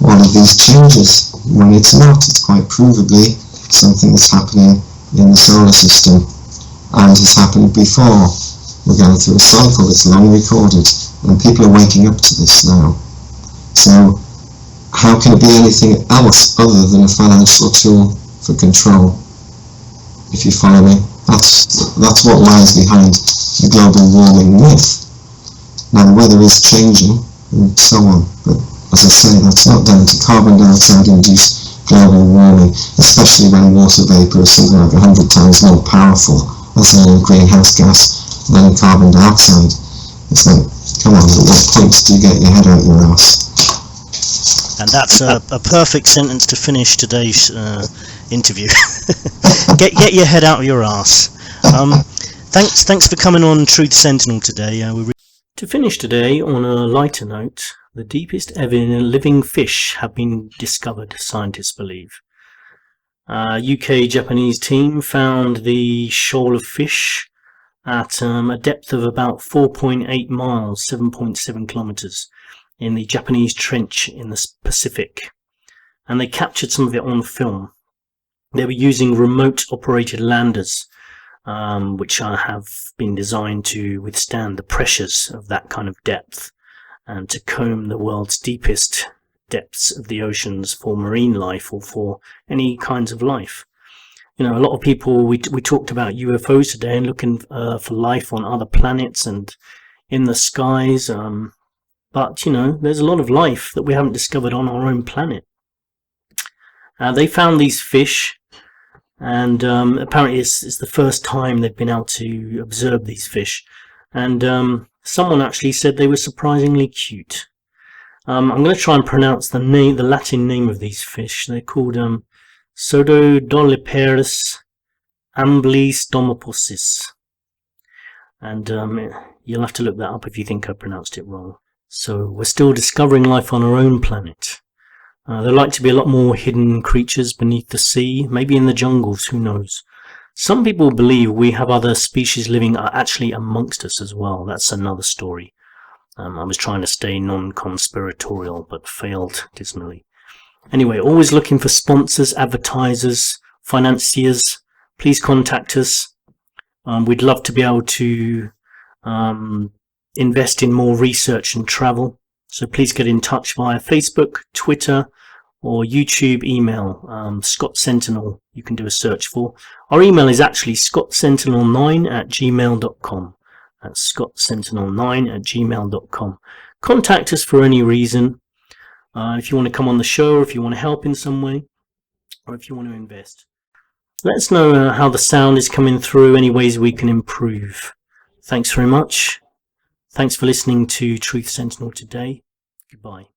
all of these changes, when it's not. It's quite provably something that's happening in the solar system and has happened before. We're going through a cycle that's long recorded, and people are waking up to this now. So how can it be anything else other than a financial tool for control, if you follow me? That's what lies behind the global warming myth. Now the weather is changing and so on, but as I say, that's not down to carbon dioxide induced global warming, especially when water vapour is something like 100 times more powerful as a greenhouse gas than carbon dioxide. It's like, come on, at what point do you get your head out your ass? And that's a perfect sentence to finish today's interview. Get your head out of your ass. Thanks for coming on Truth Sentinel today. To finish today on a lighter note, the deepest ever living fish have been discovered, scientists believe. UK-Japanese team found the shoal of fish at a depth of about 4.8 miles, 7.7 kilometers, in the Japanese trench in the Pacific, and they captured some of it on film. They were using remote operated landers, which have been designed to withstand the pressures of that kind of depth and to comb the world's deepest depths of the oceans for marine life or for any kinds of life. You know, a lot of people, we talked about UFOs today and looking for life on other planets and in the skies, but you know, there's a lot of life that we haven't discovered on our own planet. They found these fish, and apparently it's the first time they've been able to observe these fish, and someone actually said they were surprisingly cute. I'm going to try and pronounce the Latin name of these fish. They're called Sododoliperus amblystomoposis, and you'll have to look that up if you think I pronounced it wrong. So we're still discovering life on our own planet. There like to be a lot more hidden creatures beneath the sea, maybe in the jungles, who knows. Some people believe we have other species living actually amongst us as well. That's another story. I was trying to stay non-conspiratorial, but failed dismally. Anyway, always looking for sponsors, advertisers, financiers. Please contact us. We'd love to be able to invest in more research and travel. So please get in touch via Facebook, Twitter, or YouTube, email. Scott Sentinel, you can do a search for. Our email is actually scottsentinel9@gmail.com. That's scottsentinel9@gmail.com. Contact us for any reason. If you want to come on the show, or if you want to help in some way, or if you want to invest. Let us know how the sound is coming through, any ways we can improve. Thanks very much. Thanks for listening to Truth Sentinel today. Goodbye.